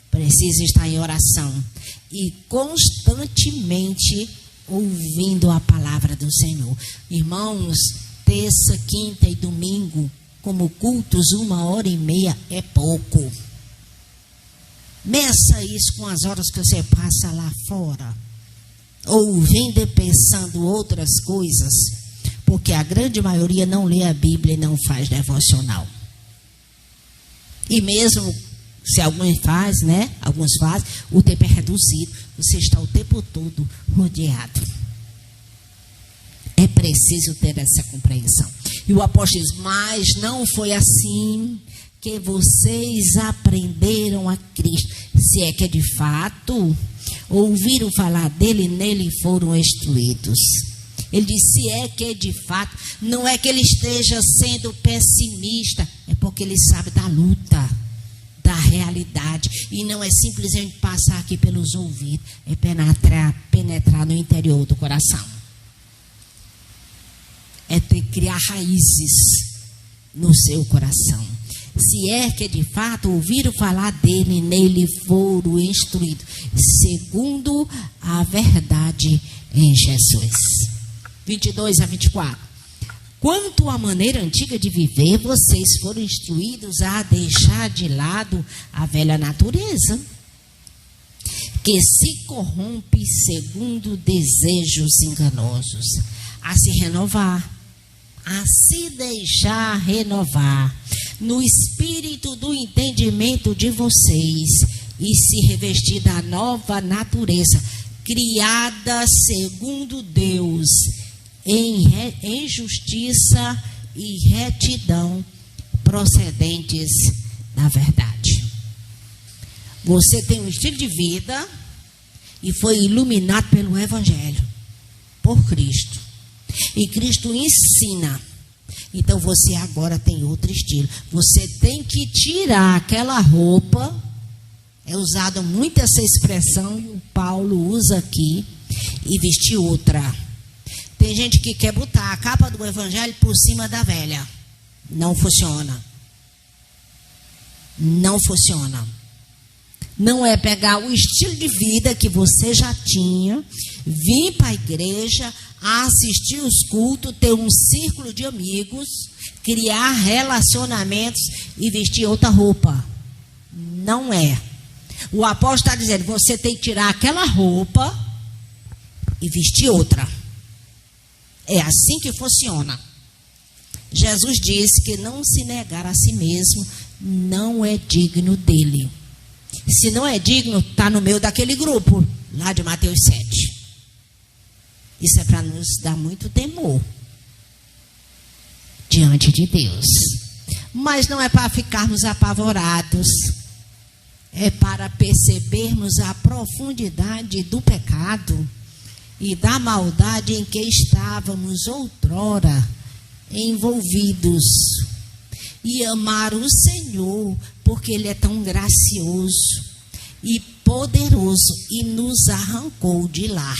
precisa estar em oração e constantemente ouvindo a palavra do Senhor. Irmãos, terça, quinta e domingo, como cultos, 1h30 é pouco. Meça isso com as horas que você passa lá fora, ouvindo e pensando outras coisas, porque a grande maioria não lê a Bíblia e não faz devocional. E mesmo se alguns fazem, né? Alguns fazem, o tempo é reduzido. Você está o tempo todo rodeado. É preciso ter essa compreensão. E o apóstolo diz, mas não foi assim que vocês aprenderam a Cristo. Se é que de fato ouviram falar dele e nele foram instruídos. Ele diz, se é que de fato, não é que ele esteja sendo pessimista, é porque ele sabe da luta, da realidade. E não é simplesmente passar aqui pelos ouvidos, é penetrar no interior do coração. É ter que criar raízes no seu coração. Se é que de fato ouviram falar dele e nele foram instruídos, segundo a verdade em Jesus. 22 a 24. Quanto à maneira antiga de viver, vocês foram instruídos a deixar de lado a velha natureza, que se corrompe segundo desejos enganosos, a se renovar, a se deixar renovar no espírito do entendimento de vocês e se revestir da nova natureza, criada segundo Deus, em justiça e retidão procedentes da verdade. Você tem um estilo de vida e foi iluminado pelo Evangelho, por Cristo. E Cristo ensina. Então você agora tem outro estilo. Você tem que tirar aquela roupa. É usada muito essa expressão e o Paulo usa aqui, e vestir outra. Tem gente que quer botar a capa do Evangelho por cima da velha. Não funciona. Não funciona. Não é pegar o estilo de vida que você já tinha, vir para a igreja, assistir os cultos, ter um círculo de amigos, criar relacionamentos e vestir outra roupa. Não é. O apóstolo está dizendo, você tem que tirar aquela roupa e vestir outra. É assim que funciona. Jesus disse que não se negar a si mesmo não é digno dele. Se não é digno, está no meio daquele grupo, lá de Mateus 7. Isso é para nos dar muito temor diante de Deus. Mas não é para ficarmos apavorados. É para percebermos a profundidade do pecado e da maldade em que estávamos outrora envolvidos. E amar o Senhor, porque Ele é tão gracioso e poderoso e nos arrancou de lá.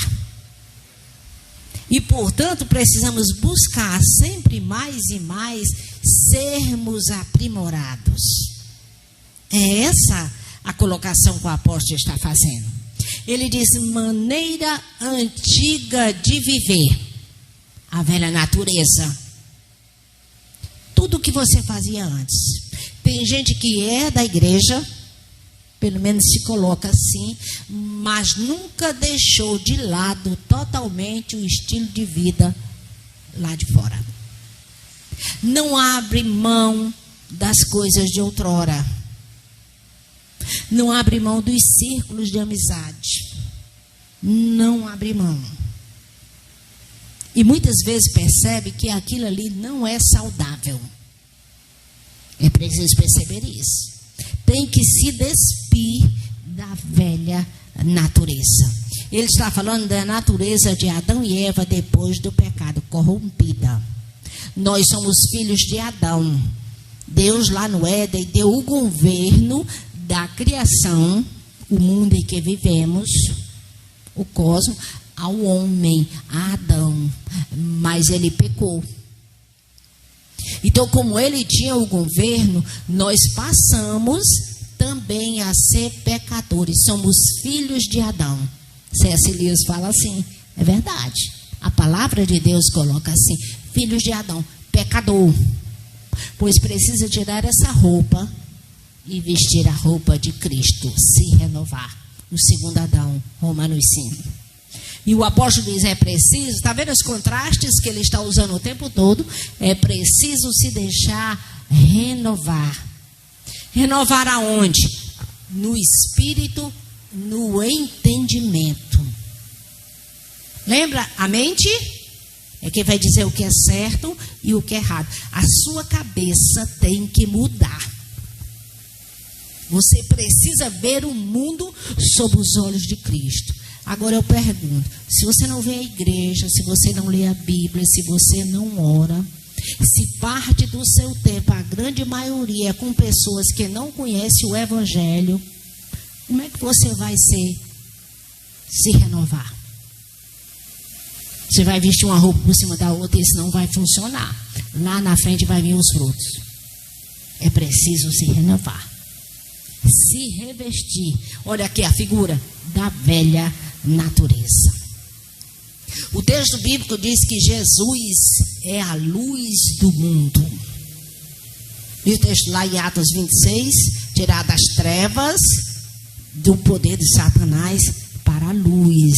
E, portanto, precisamos buscar sempre mais e mais sermos aprimorados. É essa a colocação que o apóstolo está fazendo. Ele diz, maneira antiga de viver, a velha natureza. Tudo que você fazia antes. Tem gente que é da igreja, pelo menos se coloca assim, mas nunca deixou de lado totalmente o estilo de vida lá de fora. Não abre mão das coisas de outrora. Não abre mão dos círculos de amizade. Não abre mão. E muitas vezes percebe que aquilo ali não é saudável. É preciso perceber isso. Tem que se despir da velha natureza. Ele está falando da natureza de Adão e Eva depois do pecado, corrompida. Nós somos filhos de Adão. Deus lá no Éden deu o governo da criação, o mundo em que vivemos, o cosmos, ao homem, a Adão. Mas ele pecou. Então, como ele tinha o governo, nós passamos também a ser pecadores. Somos filhos de Adão. C.S. Lewis fala assim, é verdade. A palavra de Deus coloca assim, filhos de Adão, pecador. Pois precisa tirar essa roupa e vestir a roupa de Cristo, se renovar. O segundo Adão, Romanos 5. E o apóstolo diz, é preciso, está vendo os contrastes que ele está usando o tempo todo? É preciso se deixar renovar. Renovar aonde? No espírito, no entendimento. Lembra? A mente é quem vai dizer o que é certo e o que é errado. A sua cabeça tem que mudar. Você precisa ver o mundo sob os olhos de Cristo. Agora eu pergunto, se você não vem à igreja, se você não lê a Bíblia, se você não ora, se parte do seu tempo, a grande maioria, é com pessoas que não conhecem o Evangelho, como é que você vai se renovar? Você vai vestir uma roupa por cima da outra e isso não vai funcionar. Lá na frente vai vir os frutos. É preciso se renovar. Se revestir. Olha aqui a figura da velha natureza. O texto bíblico diz que Jesus é a luz do mundo. E o texto lá em Atos 26, tirar das trevas do poder de Satanás para a luz,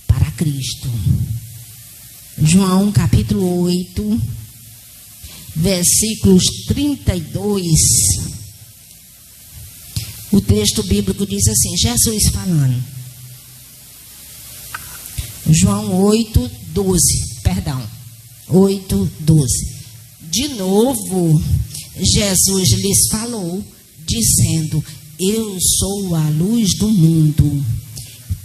para Cristo. João capítulo 8, versículos 32. O texto bíblico diz assim, Jesus falando. João 8, 12. Perdão. 8, 12. De novo, Jesus lhes falou, dizendo, eu sou a luz do mundo.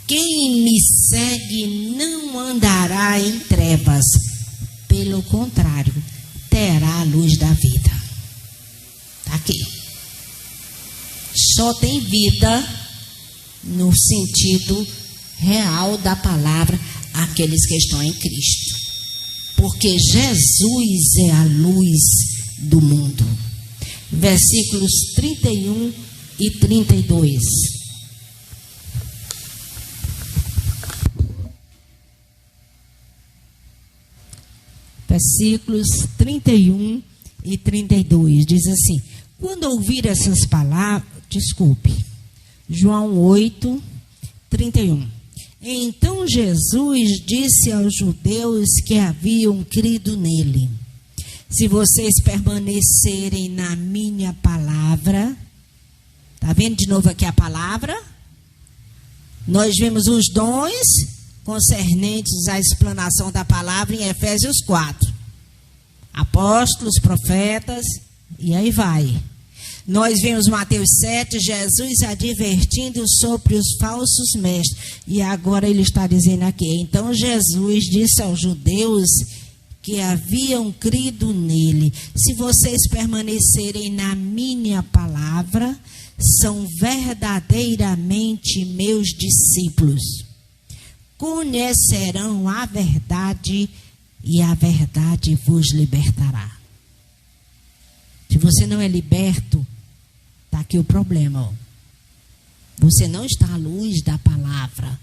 Quem me segue não andará em trevas. Pelo contrário, terá a luz da vida. Está aqui. Só tem vida no sentido real da palavra aqueles que estão em Cristo. Porque Jesus é a luz do mundo. Versículos 31 e 32. Versículos 31 e 32. Diz assim, quando ouvir essas palavras, João 8, 31. Então Jesus disse aos judeus que haviam crido nele, se vocês permanecerem na minha palavra, está vendo de novo aqui a palavra? Nós vemos os dons concernentes à explanação da palavra em Efésios 4. Apóstolos, profetas, e aí vai. Nós vemos Mateus 7, Jesus advertindo sobre os falsos mestres. E agora ele está dizendo aqui, então Jesus disse aos judeus que haviam crido nele, se vocês permanecerem na minha palavra, são verdadeiramente meus discípulos. Conhecerão a verdade e a verdade vos libertará. Se você não é liberto, está aqui o problema. Ó. Você não está à luz da palavra.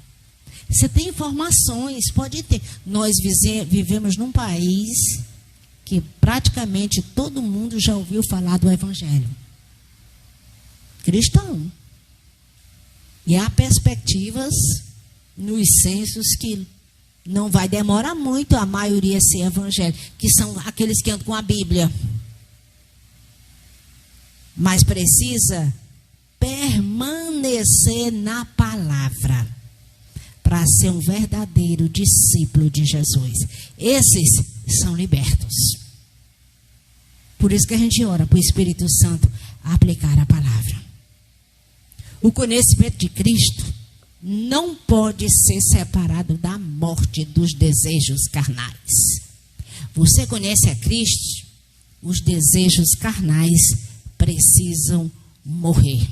Você tem informações, pode ter. Nós vivemos num país que praticamente todo mundo já ouviu falar do Evangelho. Cristão. E há perspectivas nos censos que não vai demorar muito a maioria ser evangélica, que são aqueles que andam com a Bíblia. Mas precisa permanecer na palavra para ser um verdadeiro discípulo de Jesus. Esses são libertos. Por isso que a gente ora para o Espírito Santo aplicar a palavra. O conhecimento de Cristo não pode ser separado da morte dos desejos carnais. Você conhece a Cristo, os desejos carnais precisam morrer.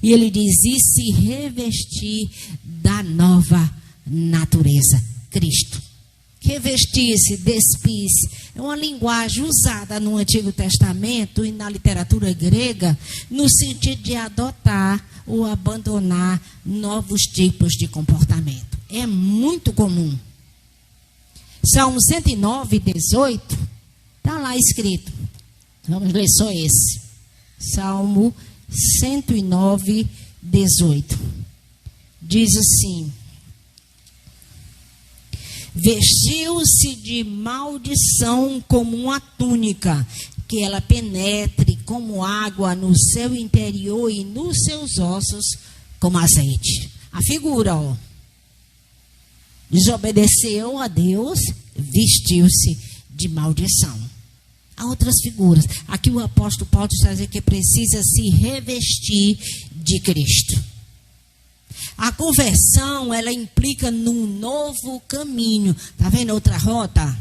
E ele diz, e se revestir da nova natureza, Cristo. Revestir-se, despir-se, é uma linguagem usada no Antigo Testamento e na literatura grega, no sentido de adotar ou abandonar novos tipos de comportamento. É muito comum. Salmo 109, 18, está lá escrito. Vamos ler só esse. Salmo 109, 18. Diz assim, vestiu-se de maldição como uma túnica, que ela penetre como água no seu interior e nos seus ossos como azeite. A figura, ó. Desobedeceu a Deus, vestiu-se de maldição. Há outras figuras. Aqui o apóstolo Paulo está dizendo que precisa se revestir de Cristo. A conversão, ela implica num novo caminho. Está vendo outra rota?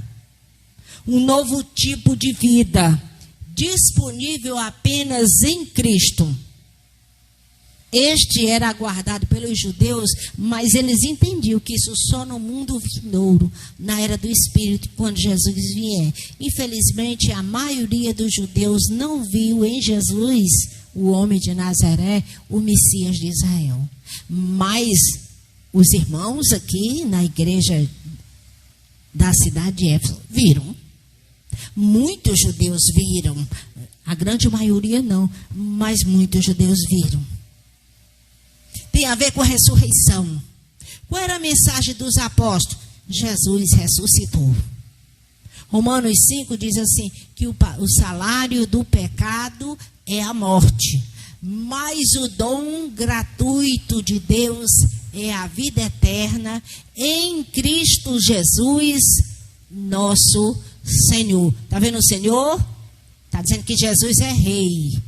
Um novo tipo de vida, disponível apenas em Cristo. Este era aguardado pelos judeus, mas eles entendiam que isso só no mundo vindouro, na era do Espírito, quando Jesus vier. Infelizmente, a maioria dos judeus não viu em Jesus, o homem de Nazaré, o Messias de Israel. Mas os irmãos aqui na igreja da cidade de Éfeso viram. Muitos judeus viram. A grande maioria não, mas muitos judeus viram. Tem a ver com a ressurreição. Qual era a mensagem dos apóstolos? Jesus ressuscitou. Romanos 5 diz assim, que o salário do pecado é a morte, mas o dom gratuito de Deus é a vida eterna em Cristo Jesus, nosso Senhor. Está vendo o Senhor? Está dizendo que Jesus é rei.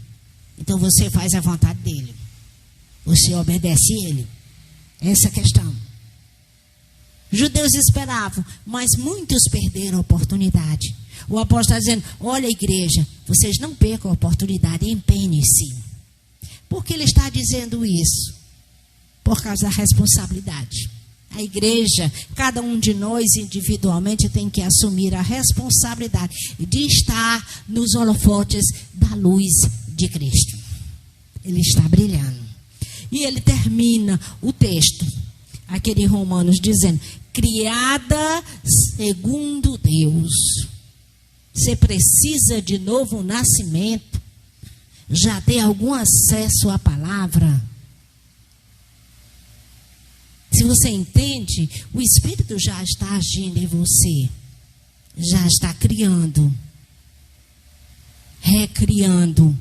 Então você faz a vontade dele. Você obedece a ele. Essa é a questão. Os judeus esperavam, mas muitos perderam a oportunidade. O apóstolo está dizendo, olha, igreja, vocês não percam a oportunidade, empenhem-se. Por que ele está dizendo isso? Por causa da responsabilidade. A igreja, cada um de nós individualmente tem que assumir a responsabilidade de estar nos holofotes da luz de Cristo. Ele está brilhando. E ele termina o texto, aquele Romanos, dizendo, criada segundo Deus. Você precisa de novo nascimento? Já tem algum acesso à palavra? Se você entende, o Espírito já está agindo em você. Já está criando. Recriando.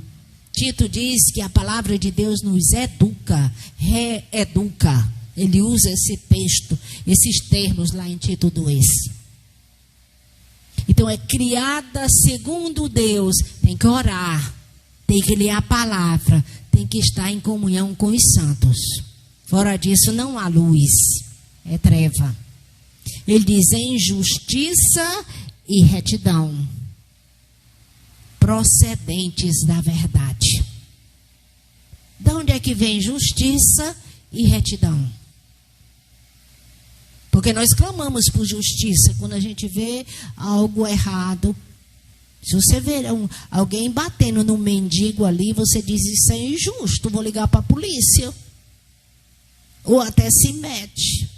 Tito diz que a palavra de Deus nos educa, reeduca. Ele usa esse texto, esses termos lá em Tito 2. Então é criada segundo Deus. Tem que orar, tem que ler a palavra, tem que estar em comunhão com os santos. Fora disso não há luz, é treva. Ele diz em justiça e retidão, procedentes da verdade. De onde é que vem justiça e retidão? Porque nós clamamos por justiça quando a gente vê algo errado. Se você vê alguém batendo no mendigo ali, você diz, isso é injusto, vou ligar para a polícia. Ou até se mete.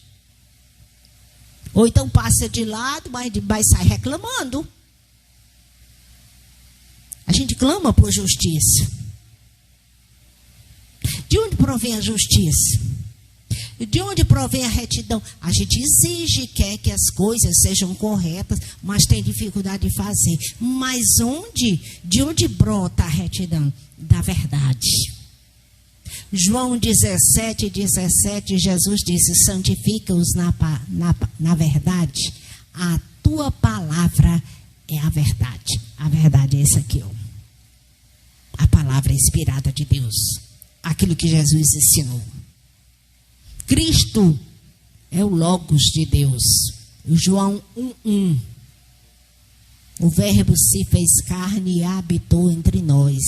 Ou então passa de lado, mas sai reclamando. A gente clama por justiça. De onde provém a justiça? De onde provém a retidão? A gente exige, quer que as coisas sejam corretas, mas tem dificuldade de fazer. Mas de onde brota a retidão? Da verdade. João 17:17, Jesus disse, santifica-os na verdade. A tua palavra é a verdade. A verdade é isso aqui, ó. A palavra inspirada de Deus. Aquilo que Jesus ensinou. Cristo é o Logos de Deus. João 1:1. O Verbo se fez carne e habitou entre nós.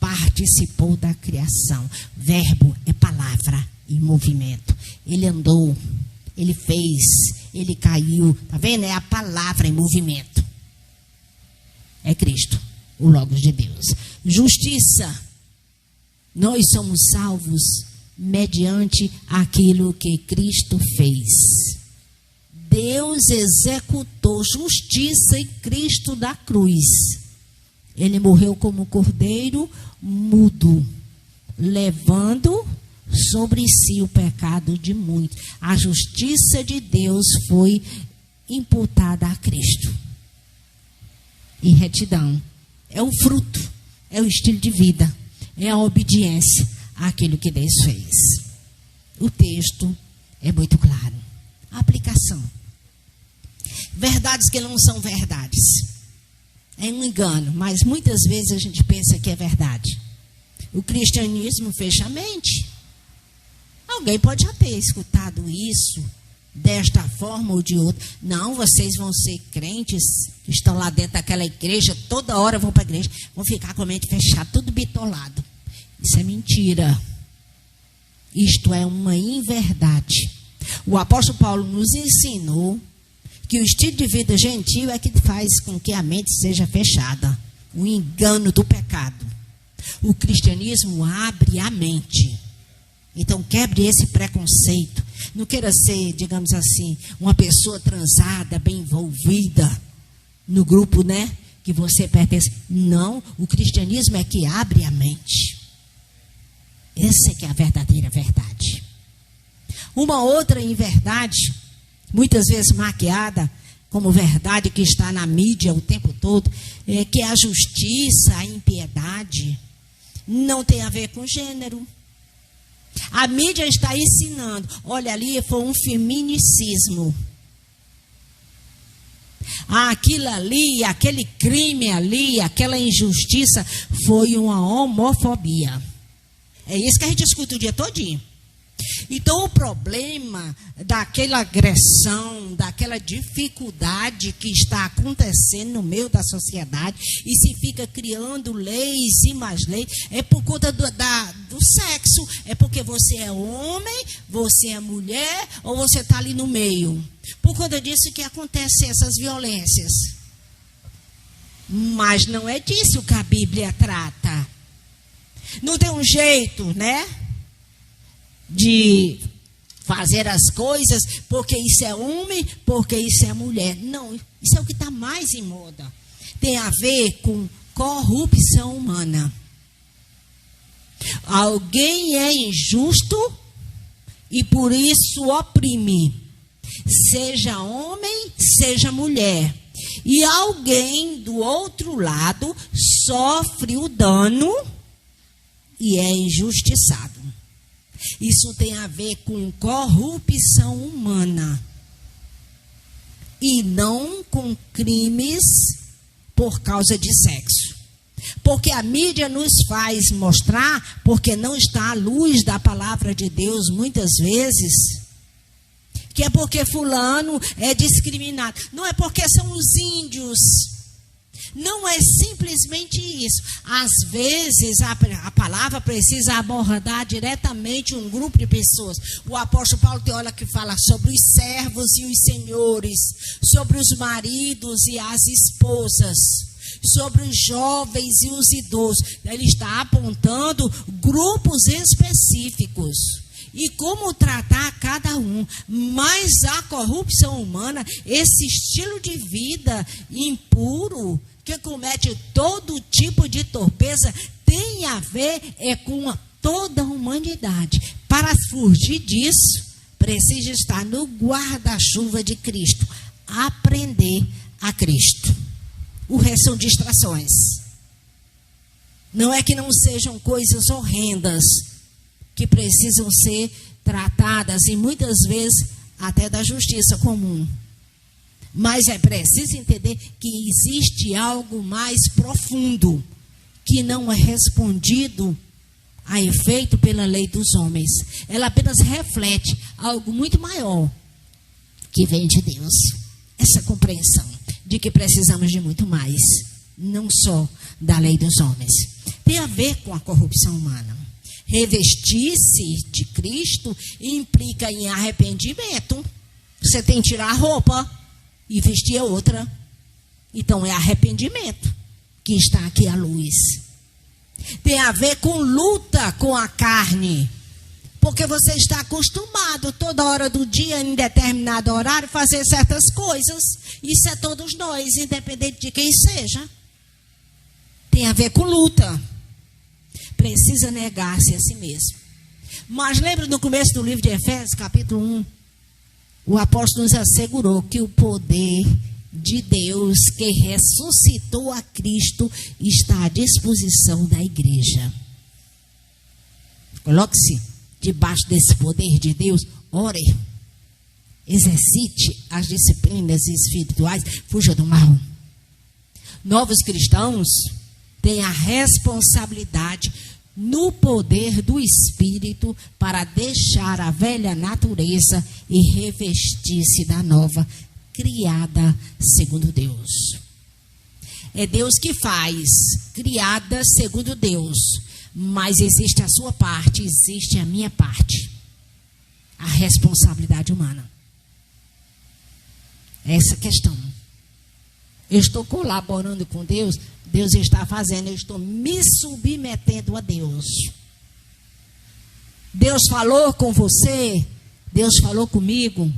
Participou da criação. Verbo é palavra em movimento. Ele andou, ele fez, ele caiu. Está vendo? É a palavra em movimento. É Cristo, o Logos de Deus. Justiça. Nós somos salvos mediante aquilo que Cristo fez. Deus executou justiça em Cristo da cruz. Ele morreu como cordeiro mudo, levando sobre si o pecado de muitos. A justiça de Deus foi imputada a Cristo. E retidão é o fruto, é o estilo de vida, é a obediência àquilo que Deus fez. O texto é muito claro. A aplicação. Verdades que não são verdades. É um engano, mas muitas vezes a gente pensa que é verdade. O cristianismo fecha a mente. Alguém pode já ter escutado isso desta forma ou de outra. Não, vocês vão ser crentes, estão lá dentro daquela igreja, toda hora vão para a igreja, vão ficar com a mente fechada, tudo bitolado. Isso é mentira. Isto é uma inverdade. O apóstolo Paulo nos ensinou que o estilo de vida gentil é que faz com que a mente seja fechada. O engano do pecado. O cristianismo abre a mente. Então, quebre esse preconceito. Não queira ser, digamos assim, uma pessoa transada, bem envolvida no grupo, né, que você pertence. Não, o cristianismo é que abre a mente. Essa é que é a verdadeira verdade. Uma outra inverdade, muitas vezes maquiada como verdade que está na mídia o tempo todo, é que a justiça, a impiedade, não tem a ver com gênero. A mídia está ensinando. Olha, ali foi um feminicismo. Aquilo ali, aquele crime ali, aquela injustiça foi uma homofobia. É isso que a gente escuta o dia todinho. Então, o problema daquela agressão, daquela dificuldade que está acontecendo no meio da sociedade e se fica criando leis e mais leis, é por conta do sexo. É porque você é homem, você é mulher ou você está ali no meio. Por conta disso que acontecem essas violências. Mas não é disso que a Bíblia trata. Não tem um jeito, né, de fazer as coisas porque isso é homem, porque isso é mulher. Não, isso é o que está mais em moda. Tem a ver com corrupção humana. Alguém é injusto e por isso oprime. Seja homem, seja mulher. E alguém do outro lado sofre o dano e é injustiçado. Isso tem a ver com corrupção humana e não com crimes por causa de sexo. Porque a mídia nos faz mostrar, porque não está à luz da palavra de Deus muitas vezes, que é porque fulano é discriminado. Não é porque são os índios. Não é simplesmente isso. Às vezes a palavra precisa abordar diretamente um grupo de pessoas. O apóstolo Paulo tem hora que fala sobre os servos e os senhores, sobre os maridos e as esposas, sobre os jovens e os idosos. Ele está apontando grupos específicos e como tratar cada um. Mas a corrupção humana, esse estilo de vida impuro, que comete todo tipo de torpeza, tem a ver com toda a humanidade. Para fugir disso, precisa estar no guarda-chuva de Cristo. Aprender a Cristo. O resto são distrações. Não é que não sejam coisas horrendas que precisam ser tratadas e muitas vezes até da justiça comum. Mas é preciso entender que existe algo mais profundo que não é respondido a efeito pela lei dos homens. Ela apenas reflete algo muito maior que vem de Deus. Essa compreensão de que precisamos de muito mais, não só da lei dos homens. Tem a ver com a corrupção humana. Revestir-se de Cristo implica em arrependimento. Você tem que tirar a roupa e vestir a outra. Então é arrependimento que está aqui à luz. Tem a ver com luta com a carne. Porque você está acostumado toda hora do dia, em determinado horário, fazer certas coisas. Isso é todos nós, independente de quem seja. Tem a ver com luta. Precisa negar-se a si mesmo. Mas lembra no começo do livro de Efésios, capítulo 1, o apóstolo nos assegurou que o poder de Deus que ressuscitou a Cristo está à disposição da igreja. Coloque-se debaixo desse poder de Deus, ore, exercite as disciplinas espirituais, fuja do mal. Novos cristãos têm a responsabilidade no poder do Espírito para deixar a velha natureza e revestir-se da nova, criada segundo Deus. É Deus que faz, criada segundo Deus, mas existe a sua parte, existe a minha parte, a responsabilidade humana. Essa questão. Eu estou colaborando com Deus, Deus está fazendo, eu estou me submetendo a Deus. Deus falou com você, Deus falou comigo.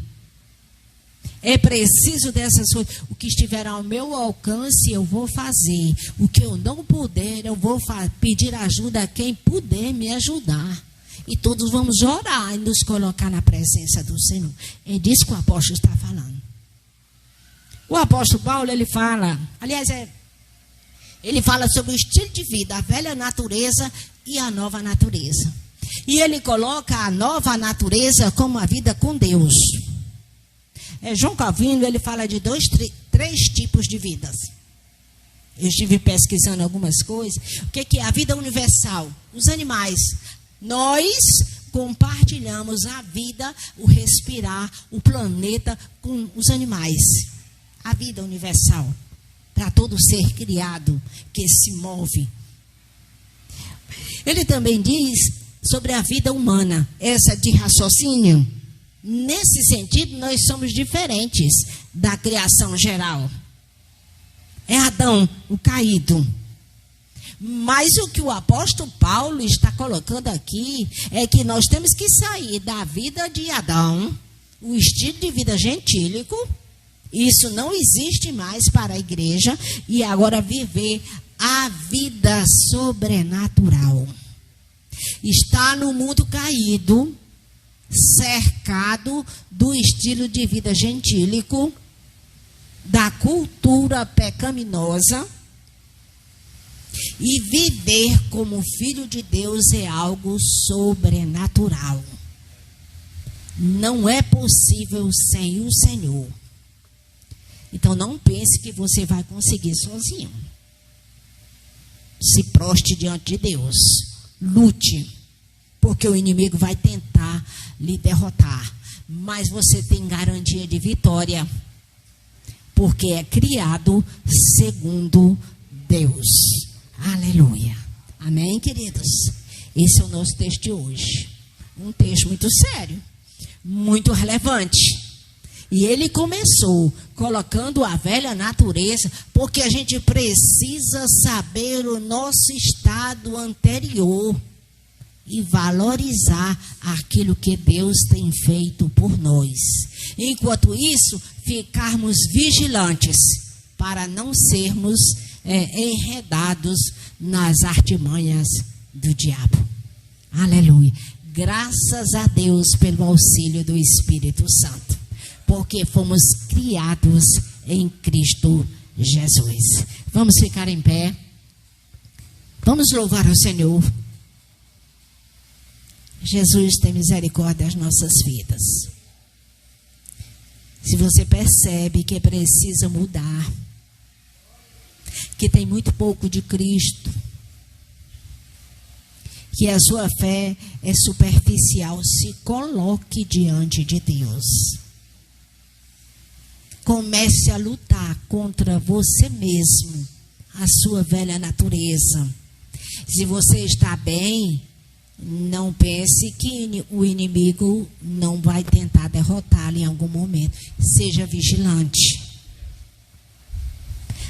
É preciso dessas coisas. O que estiver ao meu alcance, eu vou fazer. O que eu não puder, eu vou pedir ajuda a quem puder me ajudar. E todos vamos orar e nos colocar na presença do Senhor. É disso que o apóstolo está falando. O apóstolo Paulo, ele fala, aliás, ele fala sobre o estilo de vida, a velha natureza e a nova natureza. E ele coloca a nova natureza como a vida com Deus. João Calvino, ele fala de três tipos de vidas. Eu estive pesquisando algumas coisas. O que é a vida universal? Os animais. Nós compartilhamos a vida, o respirar, o planeta com os animais. A vida universal. Para todo ser criado que se move. Ele também diz sobre a vida humana. Essa de raciocínio. Nesse sentido, nós somos diferentes da criação geral. É Adão, o caído. Mas o que o apóstolo Paulo está colocando aqui é que nós temos que sair da vida de Adão, o estilo de vida gentílico. Isso não existe mais para a igreja. E agora viver a vida sobrenatural. Está no mundo caído, cercado do estilo de vida gentílico, da cultura pecaminosa, e viver como filho de Deus é algo sobrenatural. Não é possível sem o Senhor. Então não pense que você vai conseguir sozinho. Se prostre diante de Deus. Lute. Porque o inimigo vai tentar lhe derrotar. Mas você tem garantia de vitória. Porque é criado segundo Deus. Aleluia. Amém, queridos? Esse é o nosso texto de hoje. Um texto muito sério. Muito relevante. E ele começou colocando a velha natureza. Porque a gente precisa saber o nosso estado anterior. E valorizar aquilo que Deus tem feito por nós. Enquanto isso, ficarmos vigilantes para não sermos enredados nas artimanhas do diabo. Aleluia. Graças a Deus pelo auxílio do Espírito Santo. Porque fomos criados em Cristo Jesus. Vamos ficar em pé. Vamos louvar o Senhor. Jesus tem misericórdia das nossas vidas. Se você percebe que precisa mudar, que tem muito pouco de Cristo, que a sua fé é superficial, se coloque diante de Deus. Comece a lutar contra você mesmo, a sua velha natureza. Se você está bem, não pense que o inimigo não vai tentar derrotá-lo em algum momento. Seja vigilante.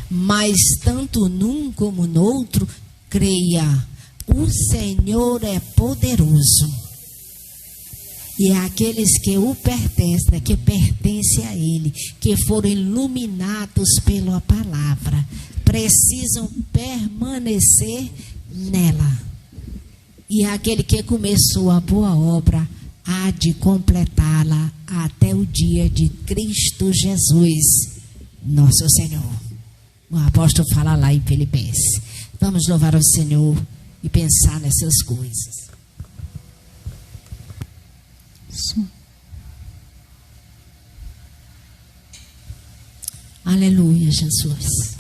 Mas tanto num como no outro, creia, o Senhor é poderoso. E aqueles que o pertencem, que pertencem a Ele, que foram iluminados pela palavra, precisam permanecer nela. E aquele que começou a boa obra há de completá-la até o dia de Cristo Jesus nosso Senhor. O apóstolo fala lá em Filipenses. Vamos louvar ao Senhor e pensar nessas coisas. Aleluia, Jesus.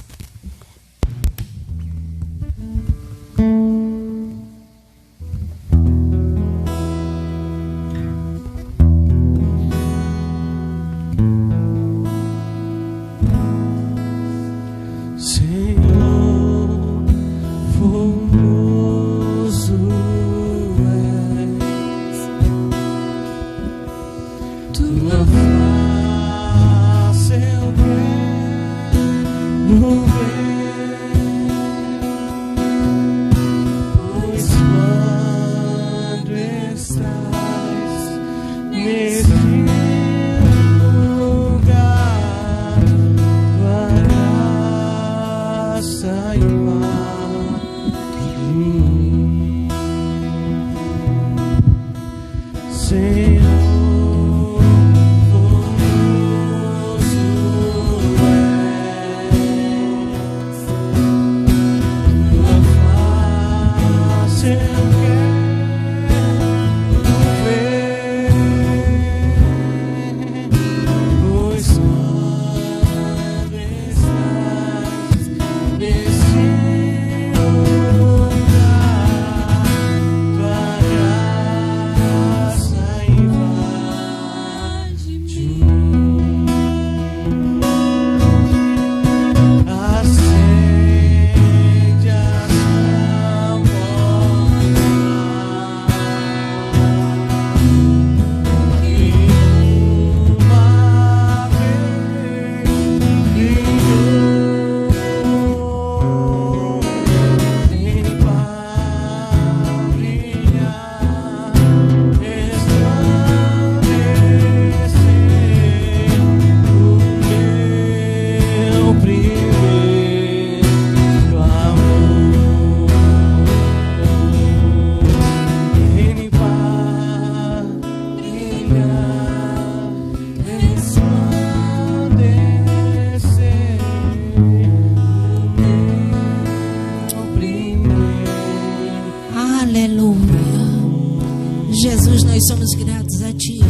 Jesus, nós somos gratos a Ti,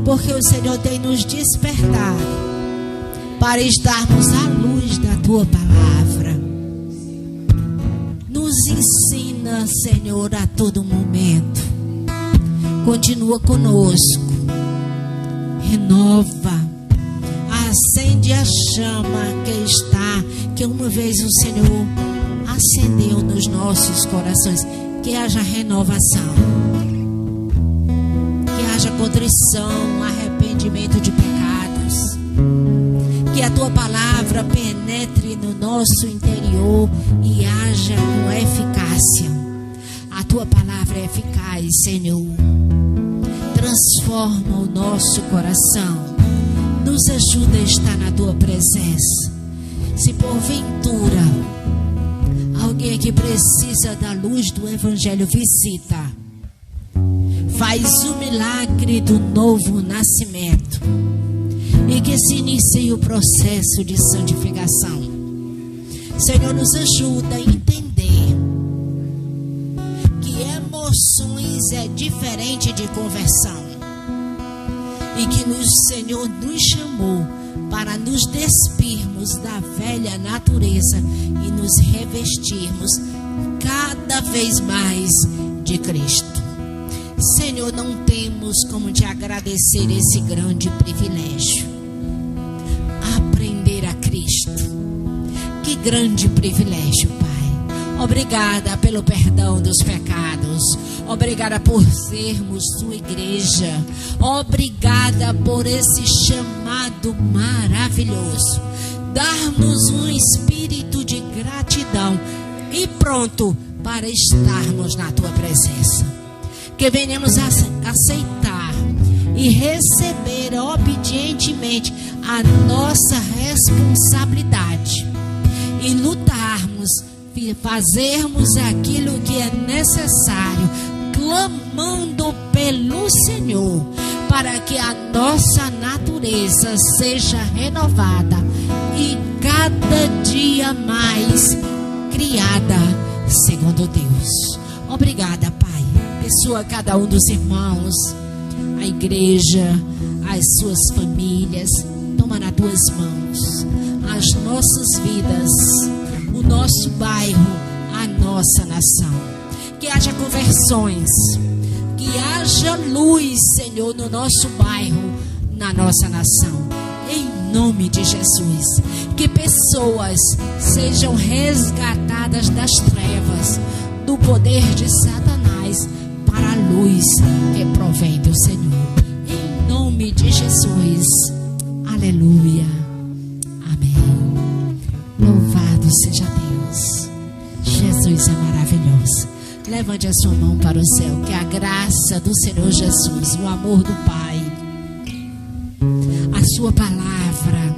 porque o Senhor tem nos despertado para estarmos à luz da Tua palavra. Nos ensina, Senhor, a todo momento. Continua conosco, renova, acende a chama que uma vez o Senhor acendeu nos nossos corações. Que haja renovação, que haja contrição, arrependimento de pecados, que a Tua palavra penetre no nosso interior e haja com eficácia. A Tua palavra é eficaz, Senhor. Transforma o nosso coração, nos ajuda a estar na Tua presença. Se porventura alguém que precisa da luz do Evangelho, visita. Faz o milagre do novo nascimento e que se inicie o processo de santificação. Senhor, nos ajuda a entender que emoções é diferente de conversão e que o Senhor nos chamou para nos despirmos da velha natureza e nos revestirmos cada vez mais de Cristo. Senhor, não temos como Te agradecer esse grande privilégio. Aprender a Cristo. Que grande privilégio, Pai. Obrigada pelo perdão dos pecados. Obrigada por sermos Sua igreja. Obrigada por esse chamado maravilhoso. Dar-nos um espírito de gratidão e pronto para estarmos na Tua presença. Que venhamos a aceitar e receber obedientemente a nossa responsabilidade e lutarmos, fazermos aquilo que é necessário, clamando pelo Senhor, para que a nossa natureza seja renovada e cada dia mais criada segundo Deus. Obrigada, Pai. Abençoa cada um dos irmãos, a igreja, as suas famílias. Toma nas tuas mãos as nossas vidas, o nosso bairro, a nossa nação. Que haja conversões, que haja luz, Senhor, no nosso bairro, na nossa nação. Em nome de Jesus, que pessoas sejam resgatadas das trevas, do poder de Satanás, para a luz que provém do Senhor. Em nome de Jesus. Aleluia. Amém. Louvado seja Deus. Jesus é maravilhoso. Levante a sua mão para o céu. Que a graça do Senhor Jesus, o amor do Pai, a sua palavra,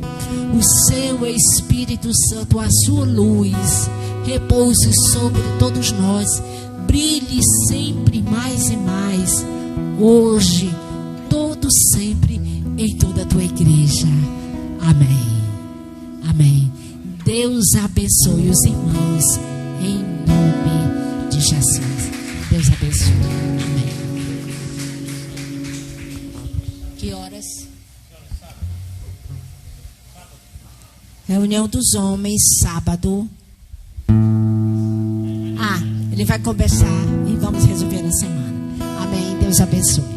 o seu Espírito Santo, a sua luz, repouse sobre todos nós, brilhe sempre mais e mais, hoje, todo sempre, em toda a tua igreja. Amém. Amém. Deus abençoe os irmãos, em nome de Jesus. Deus abençoe. Amém. Que horas? Reunião dos homens, sábado. Ele vai conversar e vamos resolver na semana. Amém. Deus abençoe.